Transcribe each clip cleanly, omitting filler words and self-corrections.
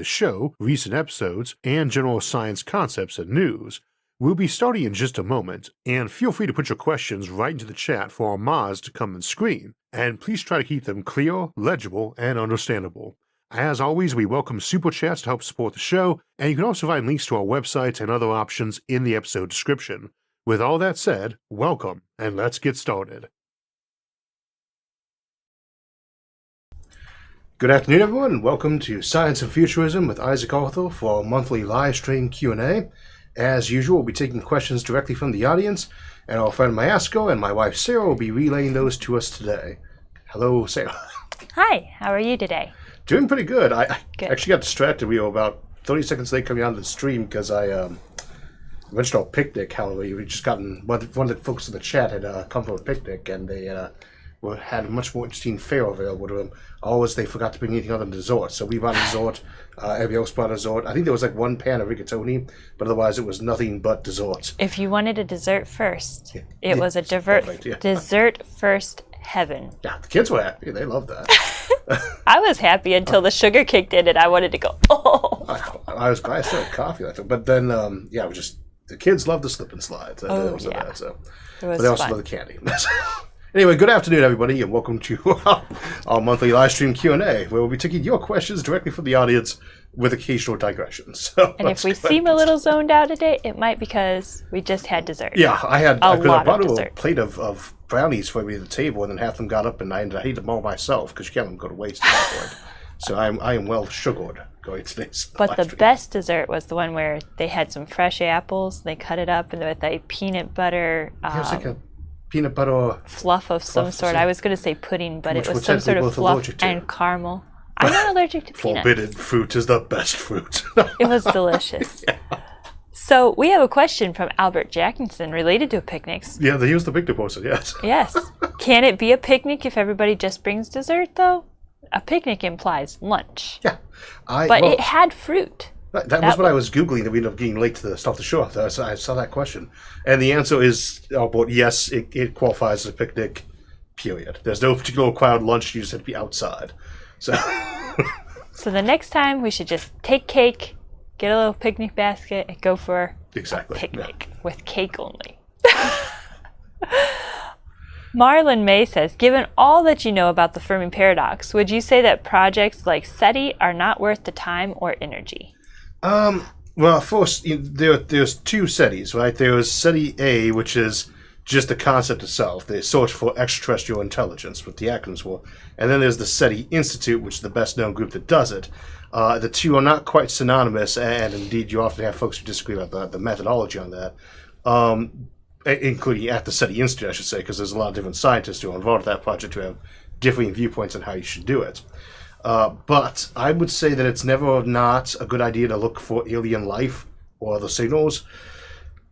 this show, recent episodes, and general science concepts and news. We'll be starting in just a moment, and feel free to put your questions right into the chat for our mods to come and screen, and please try to keep them clear, legible, and understandable. As always, we welcome super chats to help support the show, and you can also find links to our website and other options in the episode description. With all that said, welcome, and let's get started. Good afternoon, everyone, and welcome to Science and Futurism with Isaac Arthur for our monthly live stream Q&A. As usual, we'll be taking questions directly from the audience, and our friend Mayasco and my wife Sarah will be relaying those to us today. Hello, Sarah. Hi, how are you today? Doing pretty good. I actually got distracted. We were about 30 seconds late coming onto the stream because I mentioned our picnic. However, we just gotten one of the folks in the chat had come from a picnic, and they had a much more interesting fare available to them. Always, they forgot to bring anything other than dessert. So we brought a dessert. Everybody else brought a dessert. I think there was like one pan of rigatoni, but otherwise it was nothing but dessert. If you wanted a dessert first, it was a dessert first heaven. Yeah, the kids were happy. They loved that. I was happy until the sugar kicked in and I wanted to go, oh. I was glad I still had coffee. But then, it was just, the kids loved the slip and slides. But they also love the candy. Anyway, good afternoon, everybody, and welcome to our monthly live stream Q&A, where we'll be taking your questions directly from the audience with occasional digressions. So and if we seem a little zoned out today, it might be because we just had dessert. Yeah, I brought a plate of brownies for me at the table, and then half them got up, and I ate them all myself, because you can't let them go to waste at that point. So I am well sugared going today's But the best dessert was the one where they had some fresh apples, they cut it up, and with a peanut butter... it was like a peanut butter fluff of some sort. I was going to say pudding, but it was some sort of fluff and caramel. I'm not allergic to peanuts. Forbidden fruit is the best fruit. It was delicious. Yeah. So we have a question from Albert Jackson related to picnics. Yeah, they use the picnic person, yes. Yes. Can it be a picnic if everybody just brings dessert, though? A picnic implies lunch. Yeah. It had fruit. That was what I was Googling, that we ended up getting late to the stuff to show. So I saw that question. And the answer is, yes, it qualifies as a picnic, period. There's no particular required lunch, you just have to be outside. So the next time we should just take cake, get a little picnic basket, and go for a picnic with cake only. Marlon May says, given all that you know about the Fermi paradox, would you say that projects like SETI are not worth the time or energy? Well, first, there's two SETIs, right? There's SETI A, which is just the concept itself, the search for extraterrestrial intelligence, what the acronyms for. And then there's the SETI Institute, which is the best-known group that does it. The two are not quite synonymous, and indeed you often have folks who disagree about the methodology on that, including at the SETI Institute, I should say, because there's a lot of different scientists who are involved in that project who have differing viewpoints on how you should do it. But I would say that it's never not a good idea to look for alien life or other signals.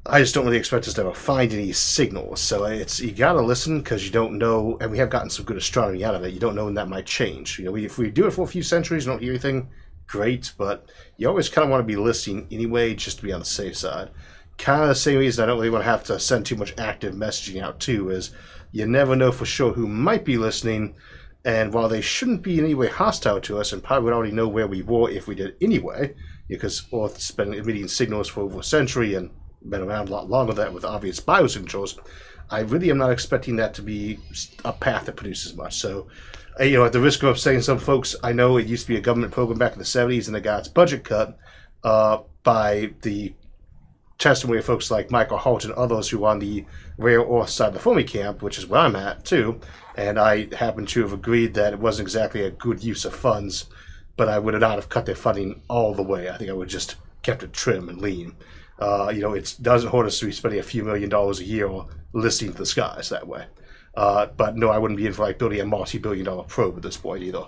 I just don't really expect us to ever find any signals. So you gotta listen because you don't know, and we have gotten some good astronomy out of it. You don't know when that might change. If we do it for a few centuries and don't hear anything, great. But you always kind of want to be listening anyway, just to be on the safe side. Kind of the same reason I don't really want to have to send too much active messaging out too is you never know for sure who might be listening. And while they shouldn't be in any way hostile to us, and probably would already know where we were if we did anyway, because Earth's been emitting signals for over a century and been around a lot longer than that with obvious biosignatures, I really am not expecting that to be a path that produces much. So, at the risk of upsetting some folks, I know it used to be a government program back in the 70s and it got its budget cut by the testimony of folks like Michael Holt and others who are on the rare earth side of the Fermi camp, which is where I'm at too, and I happen to have agreed that it wasn't exactly a good use of funds, but I would not have cut their funding all the way. I think I would just kept it trim and lean. It doesn't hurt us to be spending a few $1 million a year listening to the skies that way. But no, I wouldn't be in for building a multi-billion-dollar probe at this point either.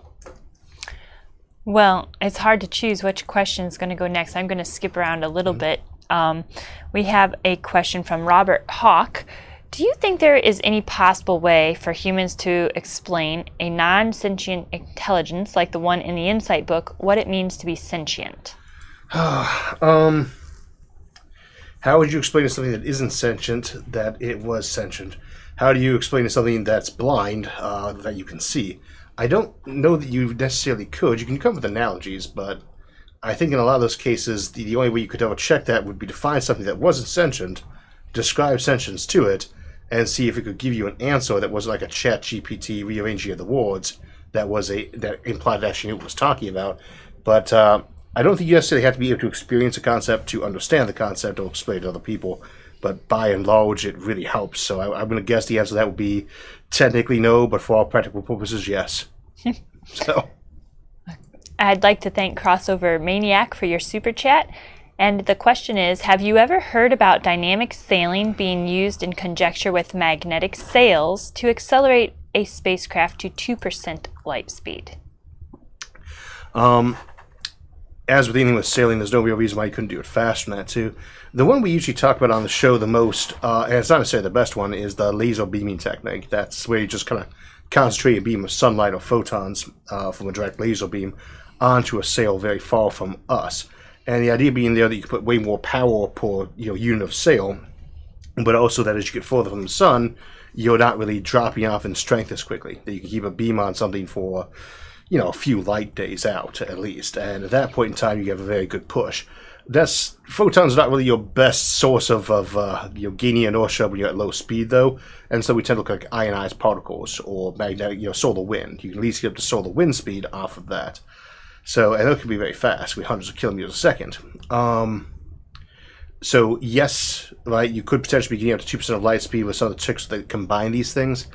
Well, it's hard to choose which question is going to go next. I'm going to skip around a little bit. We have a question from Robert Hawk. Do you think there is any possible way for humans to explain a non-sentient intelligence like the one in the Insight book, what it means to be sentient? How would you explain to something that isn't sentient that it was sentient? How do you explain to something that's blind that you can see? I don't know that you necessarily could. You can come up with analogies, but I think in a lot of those cases, the only way you could double check that would be to find something that wasn't sentient, describe sentience to it, and see if it could give you an answer that was like a chat GPT rearranging of the words that implied actually knew what it was talking about. But I don't think you necessarily have to be able to experience a concept to understand the concept or explain it to other people. But by and large, it really helps. So I'm going to guess the answer to that would be technically no, but for all practical purposes, yes. So I'd like to thank Crossover Maniac for your super chat. And the question is, have you ever heard about dynamic sailing being used in conjecture with magnetic sails to accelerate a spacecraft to 2% light speed? As with anything with sailing, there's no real reason why you couldn't do it faster than that, too. The one we usually talk about on the show the most, and it's not necessarily the best one, is the laser beaming technique. That's where you just kind of concentrate a beam of sunlight or photons from a direct laser beam onto a sail very far from us. And the idea being there that you can put way more power per unit of sail, but also that as you get further from the sun, you're not really dropping off in strength as quickly. That you can keep a beam on something for a few light days out at least, and at that point in time you have a very good push. Photons are not really your best source of gaining inertia when you're at low speed, though, and so we tend to look like ionized particles or magnetic, solar wind. You can at least get up to solar wind speed off of that. So, and that can be very fast, be hundreds of kilometers a second. So yes, right, you could potentially be getting up to 2% of light speed with some of the tricks that combine these things.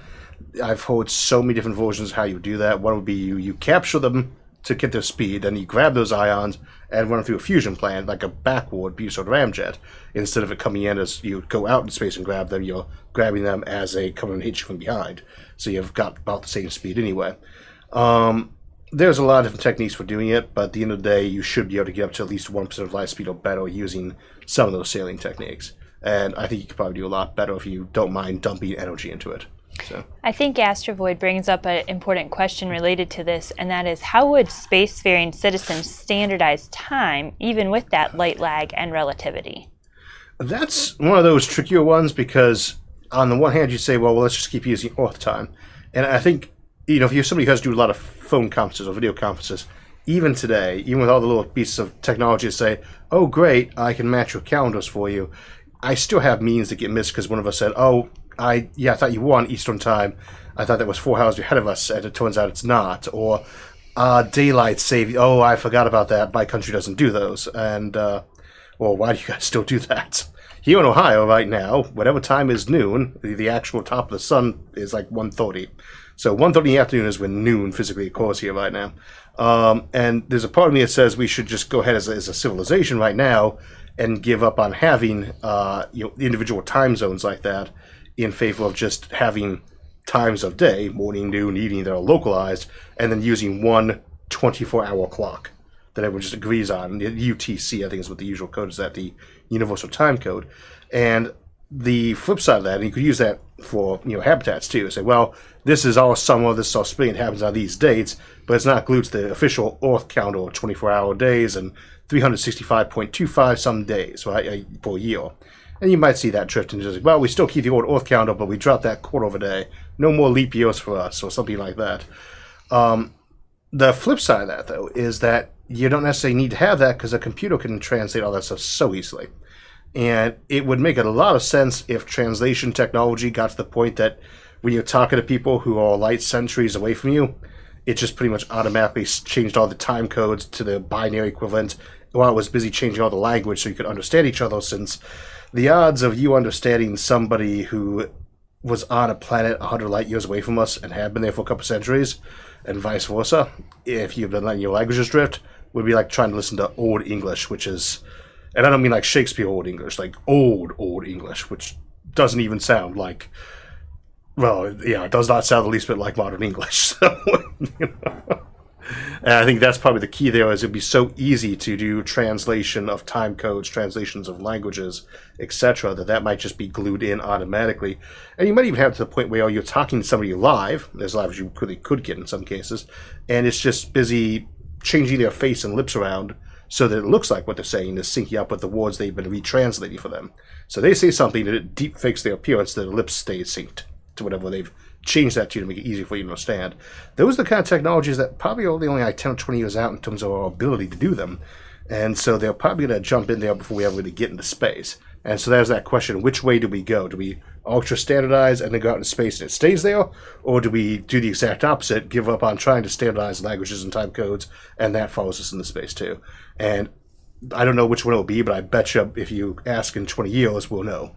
I've heard so many different versions of how you do that. One would be you capture them to get their speed, and you grab those ions and run them through a fusion plant, like a backward boost-sort ramjet. Instead of it coming in as you go out in space and grab them, you're grabbing them as they come and hit you from behind. So you've got about the same speed anyway. There's a lot of different techniques for doing it, but at the end of the day, you should be able to get up to at least 1% of light speed or better using some of those sailing techniques. And I think you could probably do a lot better if you don't mind dumping energy into it. So. I think Astrovoid brings up an important question related to this, and that is, how would spacefaring citizens standardize time, even with that light lag and relativity? That's one of those trickier ones, because on the one hand you say, well, let's just keep using Earth time. And I think, if you're somebody who has to do a lot of phone conferences or video conferences, even today, even with all the little pieces of technology to say, oh, great, I can match your calendars for you, I still have meetings that get missed because one of us said, I thought you were on Eastern time. I thought that was 4 hours ahead of us, and it turns out it's not. Or daylight saving. Oh, I forgot about that. My country doesn't do those. And, why do you guys still do that? Here in Ohio right now, whatever time is noon, the actual top of the sun is like 1:30. So 1:30 in the afternoon is when noon physically occurs here right now. And there's a part of me that says we should just go ahead as a civilization right now and give up on having individual time zones like that, in favor of just having times of day, morning, noon, evening, that are localized, and then using one 24-hour clock that everyone just agrees on. The UTC, I think, is what the usual code is, the Universal Time Code. And the flip side of that, and you could use that for habitats too. Say, well, this is our summer, this is our spring, it happens on these dates, but it's not glued to the official Earth calendar, 24-hour days and 365.25 some days, right, per year. And you might see that drift into just, well, we still keep the old Earth calendar, but we dropped that quarter of a day. No more leap years for us, or something like that. The flip side of that, though, is that you don't necessarily need to have that, because a computer can translate all that stuff so easily. And it would make a lot of sense if translation technology got to the point that when you're talking to people who are light centuries away from you, it just pretty much automatically changed all the time codes to the binary equivalent while it was busy changing all the language so you could understand each other, since the odds of you understanding somebody who was on a planet 100 light years away from us and had been there for a couple centuries, and vice versa, if you've been letting your languages drift, would be like trying to listen to Old English, which is, and I don't mean like Shakespeare Old English, like old English, which doesn't even sound like, well, yeah, it does not sound the least bit like modern English. So, And I think that's probably the key there, is it'd be so easy to do translation of time codes, translations of languages, etc., that might just be glued in automatically. And you might even have to the point where you're talking to somebody live, as live as you really could get in some cases, and it's just busy changing their face and lips around so that it looks like what they're saying is syncing up with the words they've been retranslating for them. So they say something that it deep fakes their appearance, that their lips stay synced to whatever they've changed that to make it easier for you to understand. Those are the kind of technologies that probably are only like 10 or 20 years out in terms of our ability to do them. And so they're probably going to jump in there before we ever really get into space. And so there's that question, which way do we go? Do we ultra standardize and then go out into space and it stays there? Or do we do the exact opposite, give up on trying to standardize languages and time codes, and that follows us into space too? And I don't know which one it'll be, but I bet you if you ask in 20 years, we'll know.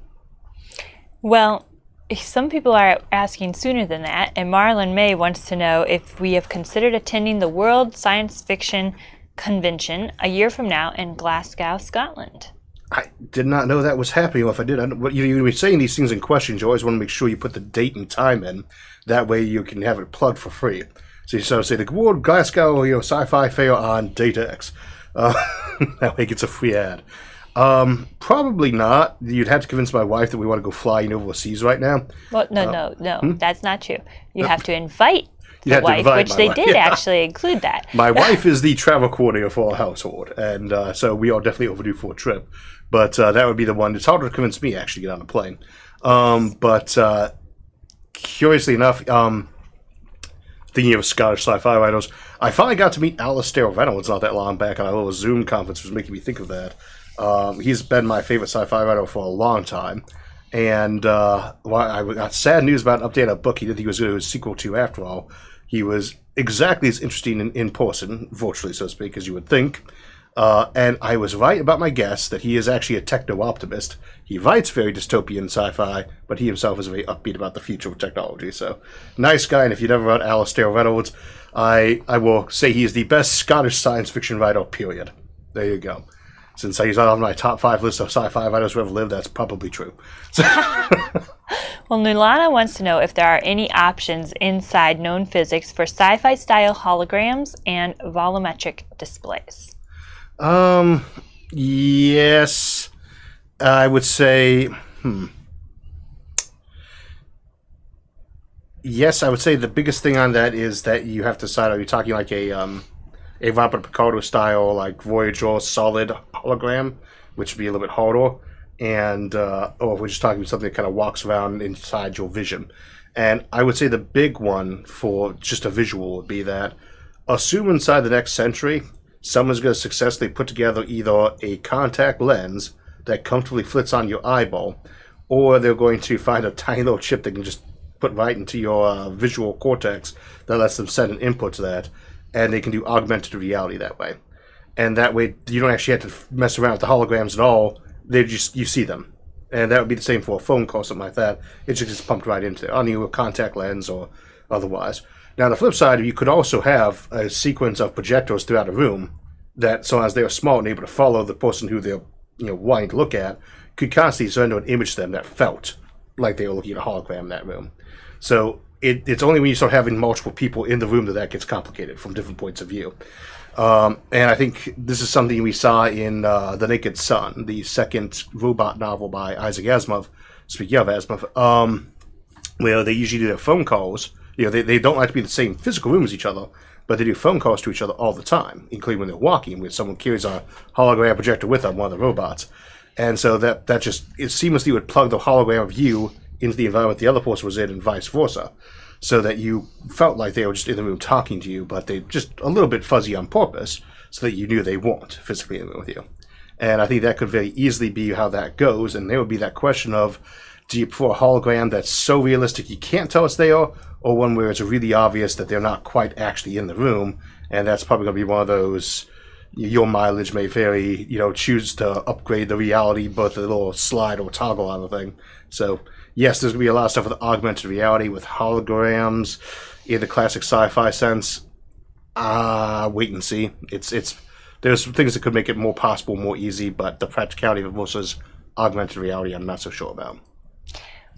Well, some people are asking sooner than that, and Marlon May wants to know if we have considered attending the World Science Fiction Convention a year from now in Glasgow, Scotland. I did not know that was happening. Well, if I did, you're saying these things in questions, you always want to make sure you put the date and time in. That way you can have it plugged for free. So you sort of say the World Glasgow Sci-Fi Fair on date X. That way it gets a free ad. Probably not. You'd have to convince my wife that we want to go flying overseas right now. Well, no, that's not true. You have to invite the wife, which they did Yeah. actually include that. My wife is the travel coordinator for our household, and so we are definitely overdue for a trip. But that would be the one. It's harder to convince me actually to get on a plane. But curiously enough, thinking of Scottish sci-fi writers, I finally got to meet Alastair Reynolds not that long back on a little Zoom conference, was making me think of that. He's been my favorite sci-fi writer for a long time. And I got sad news about an update on a book he did. He was going to do a sequel to, after all. He was exactly as interesting in person, virtually, so to speak, as you would think. And I was right about my guess that he is actually a techno-optimist. He writes very dystopian sci-fi, but he himself is very upbeat about the future of technology. So, nice guy, and if you've never read Alastair Reynolds, I will say he is the best Scottish science fiction writer, period. There you go. Since he's not on my top 5 list of sci-fi writers who ever lived, that's probably true. Well, Nulana wants to know if there are any options inside known physics for sci-fi style holograms and volumetric displays. Yes, I would say, Yes, I would say the biggest thing on that is that you have to decide, are you talking like a Robert Picardo style, like Voyager solid hologram, which would be a little bit harder, and or if we're just talking about something that kind of walks around inside your vision. And I would say the big one for just a visual would be that, assume inside the next century, someone's going to successfully put together either a contact lens that comfortably fits on your eyeball, or they're going to find a tiny little chip that can just put right into your visual cortex that lets them send an input to that, and they can do augmented reality that way. And that way, you don't actually have to mess around with the holograms at all. You see them. And that would be the same for a phone call, something like that. It just gets pumped right into it, on your contact lens or otherwise. Now, on the flip side, you could also have a sequence of projectors throughout a room that, so as they are small and able to follow the person who they're wanting to look at, could constantly send an image to them that felt like they were looking at a hologram in that room. So it's only when you start having multiple people in the room that gets complicated from different points of view. And I think this is something we saw in The Naked Sun, the second robot novel by Isaac Asimov, speaking of Asimov, where they usually do their phone calls. They don't like to be in the same physical room as each other, but they do phone calls to each other all the time, including when they're walking, where someone carries a hologram projector with them, one of the robots. And so that just, it seamlessly would plug the hologram of you into the environment the other person was in, and vice versa, so that you felt like they were just in the room talking to you, but they just a little bit fuzzy on purpose, so that you knew they weren't physically in the room with you. And I think that could very easily be how that goes, and there would be that question of, do you prefer a hologram that's so realistic you can't tell it's there, or one where it's really obvious that they're not quite actually in the room, and that's probably going to be one of those, your mileage may vary, choose to upgrade the reality, both a little slide or toggle on the thing. So, yes, there's going to be a lot of stuff with augmented reality, with holograms, in the classic sci-fi sense. Wait and see. There's things that could make it more possible, more easy, but the practicality of it versus augmented reality, I'm not so sure about.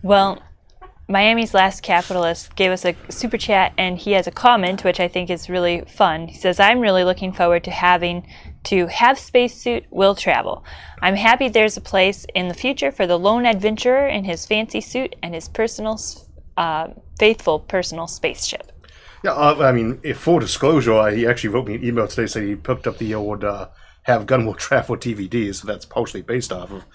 Well, Miami's Last Capitalist gave us a super chat, and he has a comment which I think is really fun. He says, I'm really looking forward to have spacesuit will travel. I'm happy there's a place in the future for the lone adventurer in his fancy suit and his faithful personal spaceship. Yeah, if full disclosure, he actually wrote me an email today saying he picked up the old Have Gun Will Travel DVD, so that's partially based off of.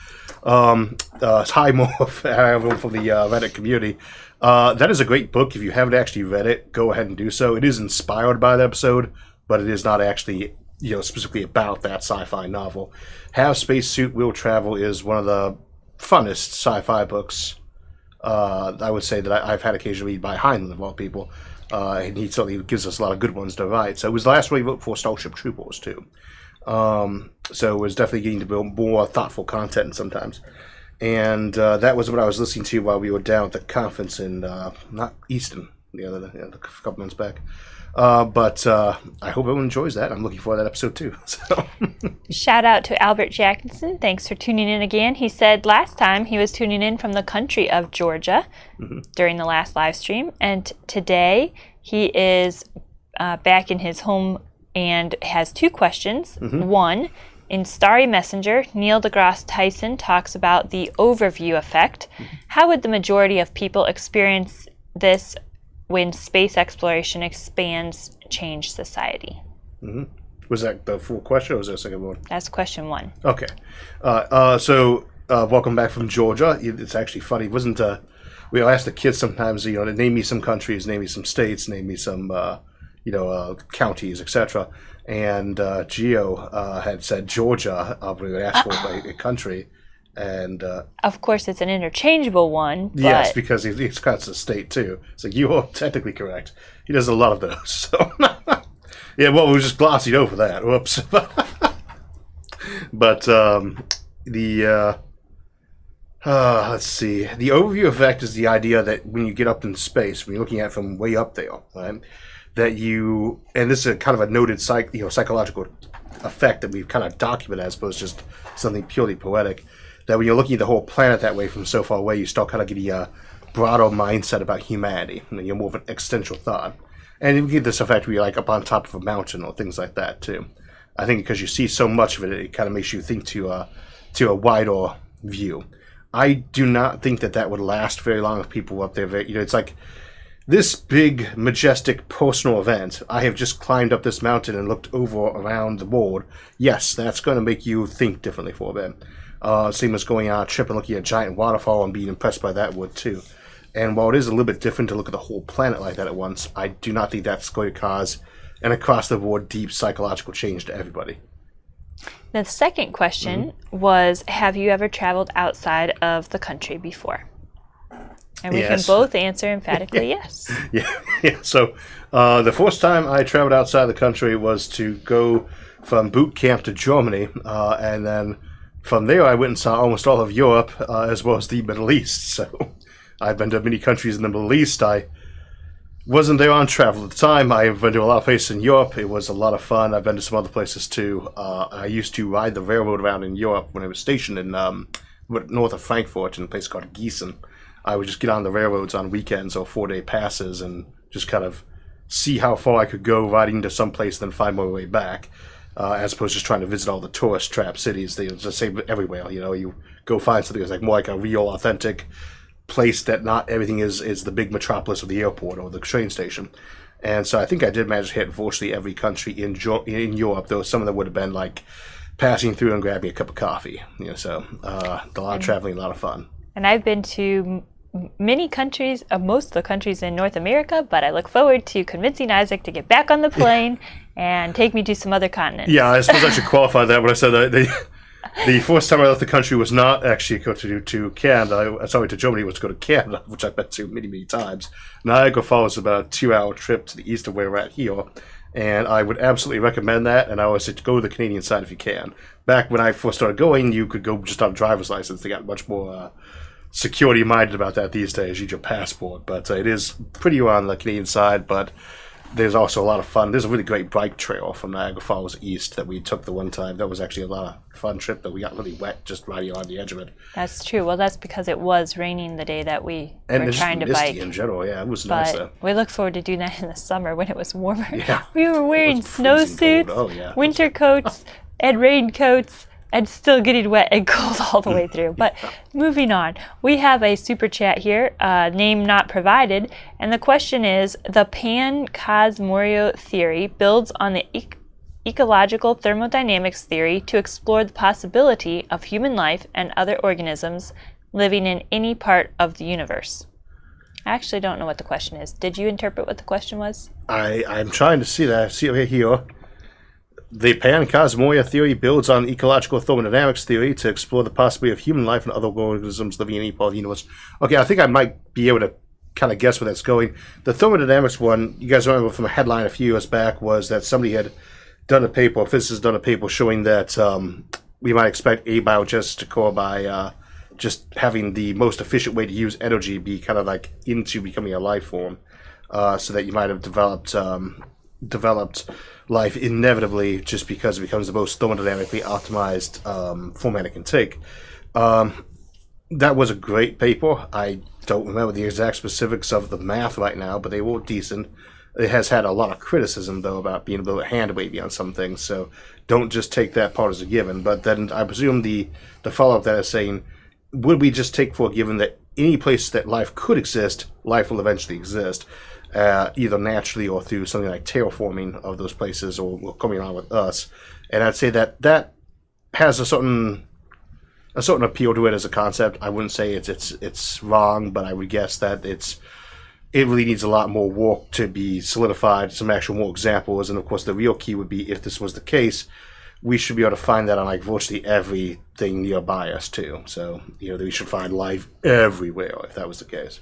Hi, Morph, everyone from the Reddit community. That is a great book. If you haven't actually read it, go ahead and do so. It is inspired by the episode, but it is not actually specifically about that sci-fi novel. Have Spacesuit Will Travel is one of the funnest sci-fi books I would say that I've had occasion to read by Heinlein, of all people. And he certainly gives us a lot of good ones to write. So it was the last one he wrote for Starship Troopers, too. So it was definitely getting to build more thoughtful content sometimes. And that was what I was listening to while we were down at the conference in, not Easton, a couple months back. But I hope everyone enjoys that. I'm looking forward to that episode too. So. Shout out to Albert Jackson. Thanks for tuning in again. He said last time he was tuning in from the country of Georgia during the last live stream. And today he is back in his home and has two questions. One, in Starry Messenger, Neil deGrasse Tyson talks about the overview effect. How would the majority of people experience this when space exploration expands, change society? Was that the full question, or was there a second one? That's question one. Okay. So welcome back from Georgia. It's actually funny. It wasn't we ask the kids sometimes, to name me some countries, name me some states, name me some, counties, etc. And Gio had said Georgia. We would ask for a country. And of course, it's an interchangeable one. But yes, because he's got a state too. It's like, you are technically correct. He does a lot of those. So yeah, well, we were just glossing over that. Whoops. But let's see. The overview effect is the idea that when you get up in space, when you're looking at it from way up there, right, that you, and this is a kind of a noted psychological effect that we've kind of documented as opposed to just something purely poetic. That when you're looking at the whole planet that way from so far away, you start kind of getting a broader mindset about humanity. You're more of an existential thought. And you get this effect where you're like up on top of a mountain or things like that too. I think because you see so much of it, it kind of makes you think to a wider view. I do not think that would last very long if people were up there. It's like this big, majestic personal event. I have just climbed up this mountain and looked over around the world. Yes, that's going to make you think differently for a bit. Same as going on a trip and looking at a giant waterfall and being impressed by that would too. And while it is a little bit different to look at the whole planet like that at once, I do not think that's going to cause an across-the-board deep psychological change to everybody. The second question was, have you ever traveled outside of the country before? And we can both answer emphatically yes. Yeah. So the first time I traveled outside the country was to go from boot camp to Germany, and then from there, I went and saw almost all of Europe, as well as the Middle East. So I've been to many countries in the Middle East. I wasn't there on travel at the time. I've been to a lot of places in Europe. It was a lot of fun. I've been to some other places too. I used to ride the railroad around in Europe when I was stationed in north of Frankfurt in a place called Gießen. I would just get on the railroads on weekends or 4-day passes and just kind of see how far I could go riding to some place and then find my way back. As opposed to just trying to visit all the tourist trap cities. They just say everywhere, you go find something that's like more like a real, authentic place that not everything is the big metropolis of the airport or the train station. And so I think I did manage to hit virtually every country in Europe, though some of them would have been like passing through and grabbing a cup of coffee. So a lot of traveling, a lot of fun. And I've been to many countries, most of the countries in North America, but I look forward to convincing Isaac to get back on the plane and take me to some other continents. Yeah, I suppose I should qualify that when I said that the first time I left the country was not actually go to Canada. To Germany, was to go to Canada, which I've been to many, many times. Niagara Falls is about a 2-hour trip to the east of where we're at here, and I would absolutely recommend that, and I always say to go to the Canadian side if you can. Back when I first started going, you could go just on a driver's license. They got much more security-minded about that these days. You need your passport, but it is pretty on the Canadian side, but there's also a lot of fun. There's a really great bike trail from Niagara Falls east that we took the one time. That was actually a lot of fun trip, but we got really wet just riding on the edge of it. That's true. Well, that's because it was raining the day that we were trying to bike. And in general, yeah, it was nice. But we look forward to doing that in the summer when it was warmer. Yeah. We were wearing snowsuits, winter coats, and raincoats, and still getting wet and cold all the way through. But moving on, we have a super chat here, name not provided, and the question is, the pan-cosmorio theory builds on the ecological thermodynamics theory to explore the possibility of human life and other organisms living in any part of the universe. I actually don't know what the question is. Did you interpret what the question was? I'm trying to see that. I see it here. the Panspermia theory builds on ecological thermodynamics theory to explore the possibility of human life and other organisms living in any part of the universe. Okay, I think I might be able to kind of guess where that's going. The thermodynamics one, you guys remember from a headline a few years back, was that somebody had done a paper, a physicist done a paper showing that we might expect abiogenesis to occur by just having the most efficient way to use energy be kind of like into becoming a life form, so that you might have developed life inevitably just because it becomes the most thermodynamically optimized format it can take. That was a great paper. I don't remember the exact specifics of the math right now, but they were decent. It has had a lot of criticism, though, about being a little hand wavy on some things, so don't just take that part as a given. But then I presume the follow-up that is saying, would we just take for a given that any place that life could exist, life will eventually exist, either naturally or through something like terraforming of those places or coming on with us? And I'd say that has a certain appeal to it as a concept. I wouldn't say it's wrong, but I would guess that it really needs a lot more work to be solidified, some actual more examples, and of course the real key would be, if this was the case, we should be able to find that on like virtually everything nearby us too. So, we should find life everywhere if that was the case.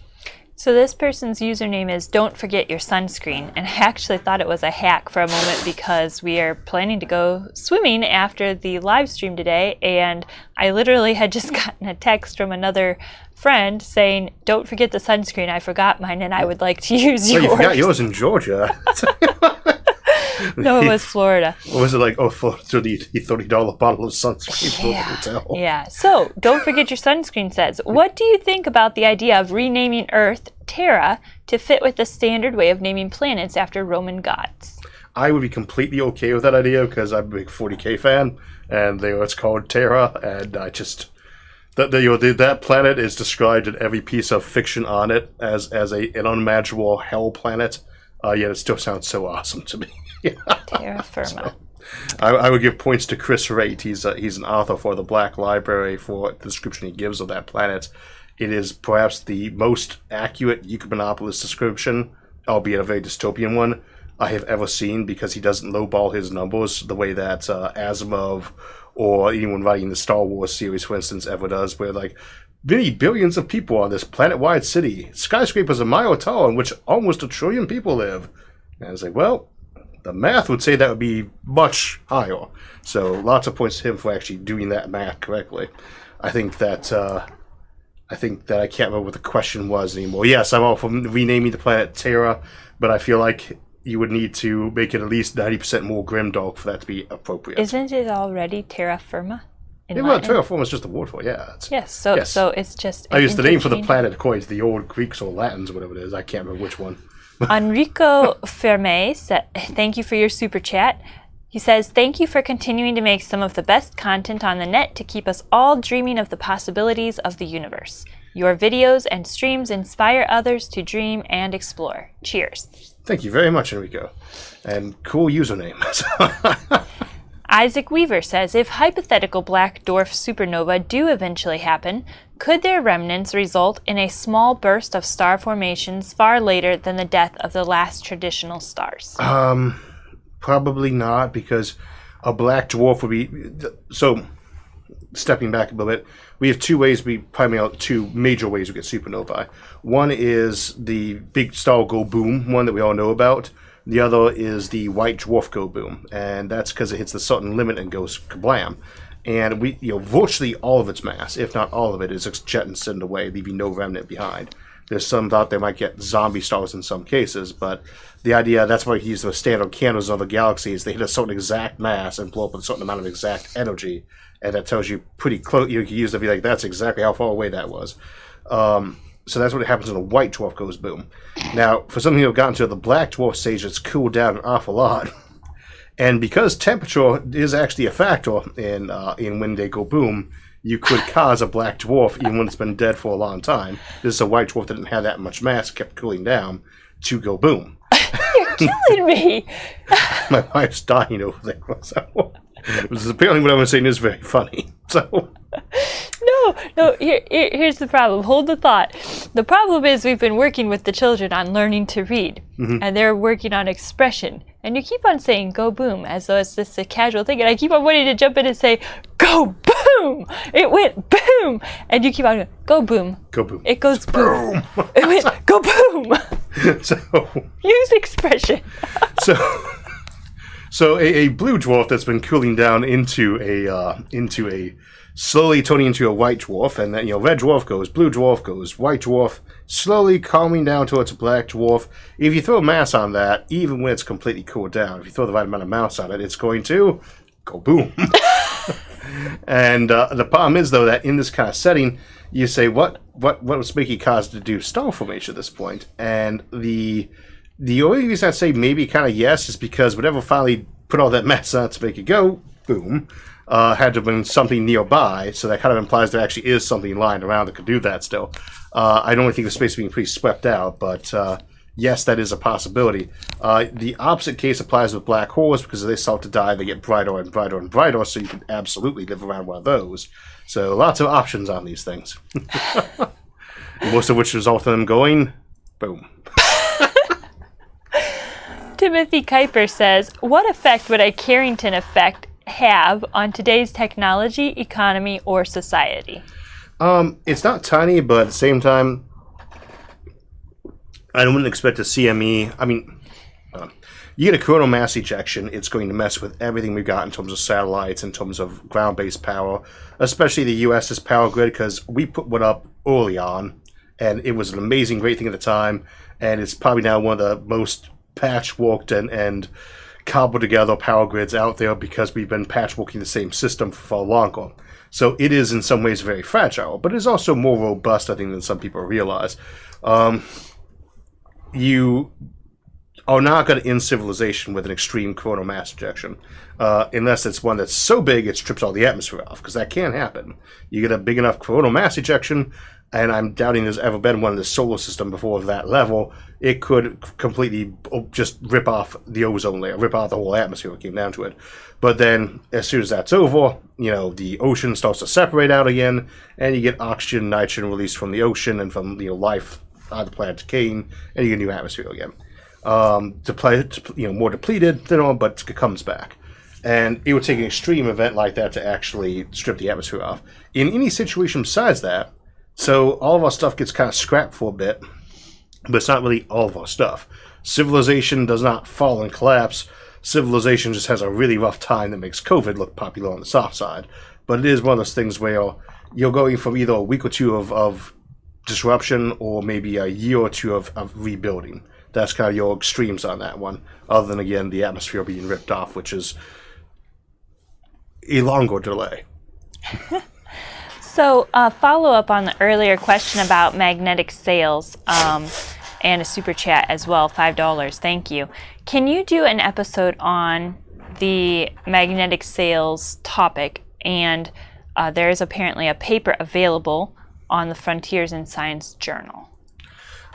So this person's username is Don't Forget Your Sunscreen, and I actually thought it was a hack for a moment because we are planning to go swimming after the live stream today, and I literally had just gotten a text from another friend saying, don't forget the sunscreen, I forgot mine and I would like to use yours. You forgot yours in Georgia. No, it was Florida. Or was it like, for the $30 bottle of sunscreen for the hotel? Yeah. So, Don't Forget Your Sunscreen says, what do you think about the idea of renaming Earth Terra to fit with the standard way of naming planets after Roman gods? I would be completely okay with that idea because I'm a big 40K fan, and it's called Terra, and I just... That planet is described in every piece of fiction on it as an unimaginable hell planet, yet it still sounds so awesome to me. Terra firma. So, I would give points to Chris Raitt. He's an author for the Black Library for the description he gives of that planet. It is perhaps the most accurate Ecumenopolis description, albeit a very dystopian one, I have ever seen, because he doesn't lowball his numbers the way that Asimov or anyone writing the Star Wars series, for instance, ever does, where like many billions of people on this planet-wide city, skyscrapers a mile tall in which almost 1 trillion people live. And it's like, well, the math would say that would be much higher. So lots of points to him for actually doing that math correctly. I think that I can't remember what the question was anymore. Yes, I'm all for renaming the planet Terra, but I feel like you would need to make it at least 90% more grimdark for that to be appropriate. Isn't it already terra firma? Well, terraform is just a word for it, yeah. Yes, so it's just... I use the name for the planet according to the old Greeks or Latins, whatever it is. I can't remember which one. Enrico Ferme said, thank you for your super chat. He says, thank you for continuing to make some of the best content on the net to keep us all dreaming of the possibilities of the universe. Your videos and streams inspire others to dream and explore. Cheers. Thank you very much, Enrico. And cool username. Isaac Weaver says, if hypothetical black dwarf supernova do eventually happen, could their remnants result in a small burst of star formations far later than the death of the last traditional stars? Probably not, because a black dwarf would be... So, stepping back a little bit, we have two major ways we get supernovae. One is the big star go boom, one that we all know about. The other is the white dwarf go boom, and that's because it hits the certain limit and goes kablam. And virtually all of its mass, if not all of it, is jettisoned away, leaving no remnant behind. There's some thought they might get zombie stars in some cases, but the idea, that's why he used the standard candles of the galaxies. They hit a certain exact mass and blow up with a certain amount of exact energy, and that tells you pretty close. You can use it to be like, that's exactly how far away that was. So that's what happens when a white dwarf goes boom. Now, for something to have gotten to the black dwarf stage, it's cooled down an awful lot. And because temperature is actually a factor in when they go boom, you could cause a black dwarf even when it's been dead for a long time. This is a white dwarf that didn't have that much mass, kept cooling down to go boom. You're killing me. My wife's dying over there. So, apparently what I'm saying is very funny. So... No, No. Here's the problem. Hold the thought. The problem is we've been working with the children on learning to read, and they're working on expression. And you keep on saying "go boom" as though it's just a casual thing, and I keep on wanting to jump in and say "go boom." It went boom, and you keep on going, "Go boom." Go boom. It goes boom. It went go boom. So Use expression. So a blue dwarf that's been cooling down into a slowly turning into a white dwarf, and then red dwarf goes, blue dwarf goes, white dwarf, slowly calming down towards a black dwarf. If you throw mass on that, even when it's completely cooled down, if you throw the right amount of mass on it, it's going to go boom. And the problem is, though, that in this kind of setting, you say, what was making cause to do star formation at this point? And the only reason I say maybe kind of yes is because whatever finally put all that mass on it to make it go boom had to have been something nearby, so that kind of implies there actually is something lying around that could do that still. I don't think the space being pretty swept out, but yes, that is a possibility. The opposite case applies with black holes, because as they start to die, they get brighter and brighter and brighter, so you can absolutely live around one of those. So lots of options on these things. Most of which result in them going boom. Timothy Kuiper says, what effect would a Carrington effect have on today's technology, economy, or society? It's not tiny, but at the same time, I wouldn't expect a CME. I mean, you get a coronal mass ejection, it's going to mess with everything we've got in terms of satellites, in terms of ground-based power, especially the U.S.'s power grid, because we put one up early on, and it was an amazing, great thing at the time, and it's probably now one of the most patchworked and cobbled together power grids out there, because we've been patchworking the same system for far longer. So it is in some ways very fragile, but it's also more robust, I think, than some people realize. You are not going to end civilization with an extreme coronal mass ejection, unless it's one that's so big it strips all the atmosphere off, because that can happen. You get a big enough coronal mass ejection, and I'm doubting there's ever been one in the solar system before of that level, it could completely just rip off the ozone layer, rip off the whole atmosphere if it came down to it. But then, as soon as that's over, the ocean starts to separate out again, and you get oxygen, nitrogen released from the ocean and from life on the planet decaying, and you get a new atmosphere again. More depleted, thinner, but it comes back. And it would take an extreme event like that to actually strip the atmosphere off. In any situation besides that, so all of our stuff gets kind of scrapped for a bit, but it's not really all of our stuff. Civilization does not fall and collapse. Civilization just has a really rough time that makes COVID look popular on the soft side. But it is one of those things where you're going from either a week or two of disruption, or maybe a year or two of rebuilding. That's kind of your extremes on that one, other than, again, the atmosphere being ripped off, which is a longer delay. So, follow up on the earlier question about magnetic sails, and a super chat as well, $5. Thank you. Can you do an episode on the magnetic sails topic? And there is apparently a paper available on the Frontiers in Science journal.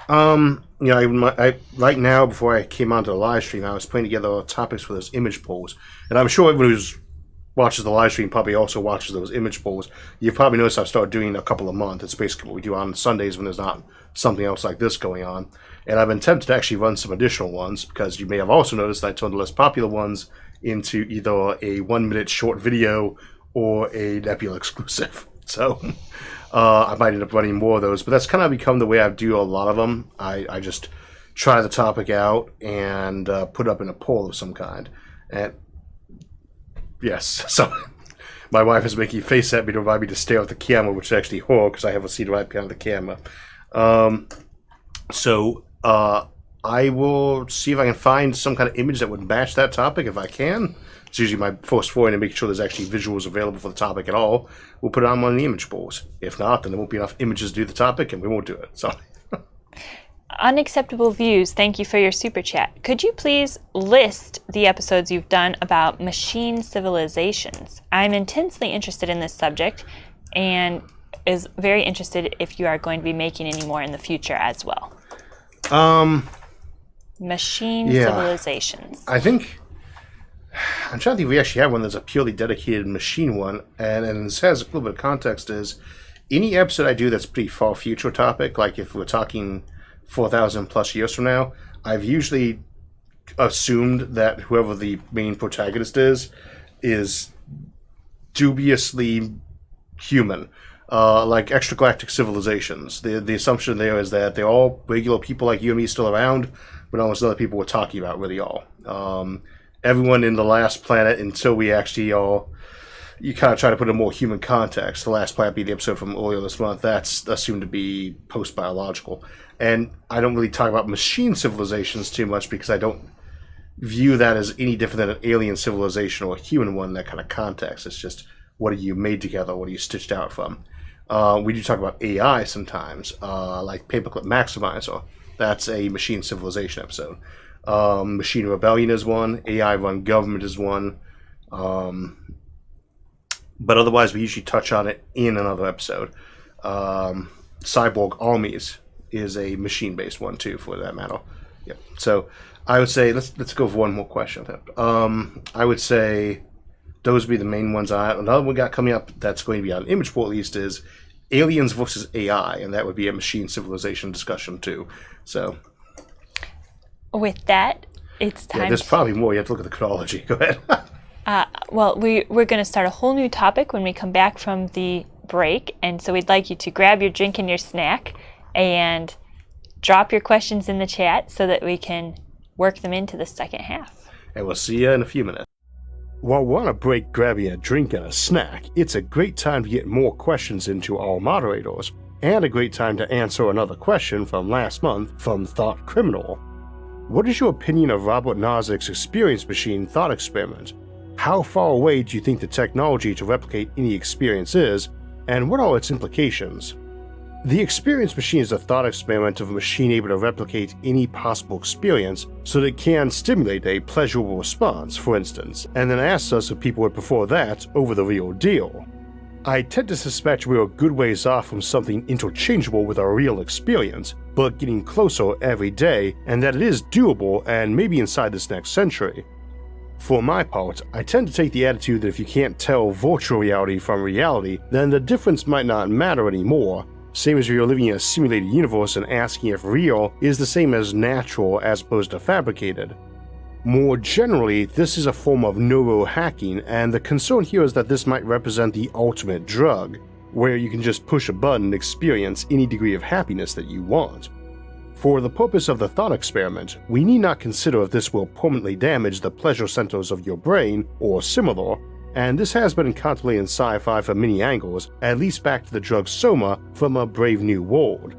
Right now, before I came onto the live stream, I was putting together topics for those image polls, and I'm sure everyone who watches the live stream probably also watches those image polls. You've probably noticed I've started doing a couple a month. It's basically what we do on Sundays when there's not something else like this going on. And I've been tempted to actually run some additional ones, because you may have also noticed I turned the less popular ones into either a 1-minute short video or a Nebula exclusive. So I might end up running more of those, but that's kind of become the way I do a lot of them. I just try the topic out and put up in a poll of some kind. And yes, so my wife is making a face at me to remind me to stare at the camera, which is actually her, because I have a seat right behind the camera. I will see if I can find some kind of image that would match that topic. If I can, it's usually my first foray to make sure there's actually visuals available for the topic at all. We'll put it on one of the image polls. If not, then there won't be enough images to do the topic, and we won't do it. So. Unacceptable Views, thank you for your super chat. Could you please list the episodes you've done about machine civilizations? I'm intensely interested in this subject, and is very interested if you are going to be making any more in the future as well. Machine civilizations. I think, I'm trying to think if we actually have one that's a purely dedicated machine one, and this has a little bit of context, is any episode I do that's pretty far future topic, like if we're talking 4,000 plus years from now, I've usually assumed that whoever the main protagonist is dubiously human. Like extragalactic civilizations. The assumption there is that they're all regular people like you and me still around, but almost other people we're talking about really all. Everyone in the last planet until we actually all, you kind of try to put a more human context. The last planet being the episode from earlier this month, that's assumed to be post-biological. And I don't really talk about machine civilizations too much because I don't view that as any different than an alien civilization or a human one in that kind of context. It's just, what are you made together? What are you stitched out from? We do talk about AI sometimes, like Paperclip Maximizer. That's a machine civilization episode. Machine rebellion is one. AI-run government is one. But otherwise, we usually touch on it in another episode. Cyborg armies is a machine-based one too, for that matter. Yep. So I would say let's go for one more question. I would say those would be the main ones. Another one we got coming up that's going to be on Imageport at least is aliens versus AI, and that would be a machine civilization discussion too. So with that, it's time. Yeah, there's probably more. You have to look at the chronology. Go ahead. Well, we're going to start a whole new topic when we come back from the break, and so we'd like you to grab your drink and your snack and drop your questions in the chat so that we can work them into the second half. And we'll see you in a few minutes. While we're on a break grabbing a drink and a snack, it's a great time to get more questions into our moderators, and a great time to answer another question from last month from Thought Criminal. What is your opinion of Robert Nozick's experience machine thought experiment? How far away do you think the technology to replicate any experience is, and what are its implications? The experience machine is a thought experiment of a machine able to replicate any possible experience so that it can stimulate a pleasurable response, for instance, and then asks us if people would prefer that over the real deal. I tend to suspect we are a good ways off from something interchangeable with our real experience, but getting closer every day, and that it is doable and maybe inside this next century. For my part, I tend to take the attitude that if you can't tell virtual reality from reality, then the difference might not matter anymore, same as if you're living in a simulated universe and asking if real is the same as natural as opposed to fabricated. More generally, this is a form of neurohacking, and the concern here is that this might represent the ultimate drug, where you can just push a button and experience any degree of happiness that you want. For the purpose of the thought experiment, we need not consider if this will permanently damage the pleasure centers of your brain or similar, and this has been contemplated in sci-fi from many angles, at least back to the drug Soma from A Brave New World.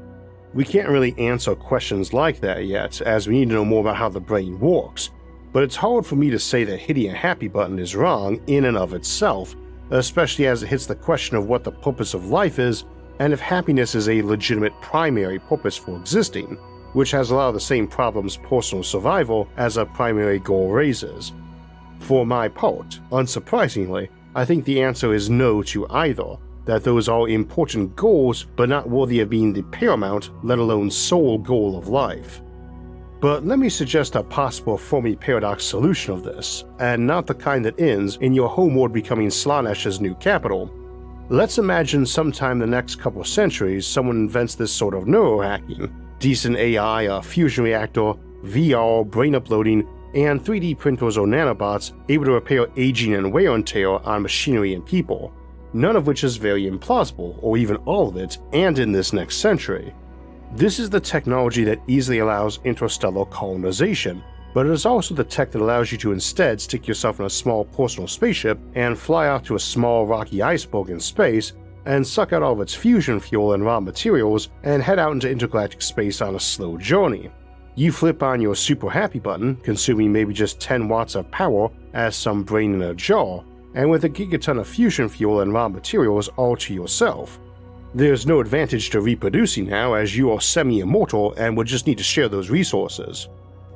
We can't really answer questions like that yet, as we need to know more about how the brain works, but it's hard for me to say that hitting a happy button is wrong in and of itself, especially as it hits the question of what the purpose of life is, and if happiness is a legitimate primary purpose for existing, which has a lot of the same problems personal survival as a primary goal raises. For my part, unsurprisingly, I think the answer is no to either, that those are important goals but not worthy of being the paramount, let alone sole goal of life. But let me suggest a possible Fermi paradox solution of this, and not the kind that ends in your homeworld becoming Slanesh's new capital. Let's imagine sometime in the next couple centuries someone invents this sort of neurohacking, decent AI, a fusion reactor, VR, brain uploading, and 3D printers or nanobots able to repair aging and wear and tear on machinery and people, none of which is very implausible, or even all of it, and in this next century. This is the technology that easily allows interstellar colonization, but it is also the tech that allows you to instead stick yourself in a small personal spaceship and fly out to a small rocky iceberg in space and suck out all of its fusion fuel and raw materials and head out into intergalactic space on a slow journey. You flip on your super happy button, consuming maybe just 10 watts of power as some brain in a jar, and with a gigaton of fusion fuel and raw materials all to yourself. There's no advantage to reproducing now, as you are semi-immortal and would just need to share those resources.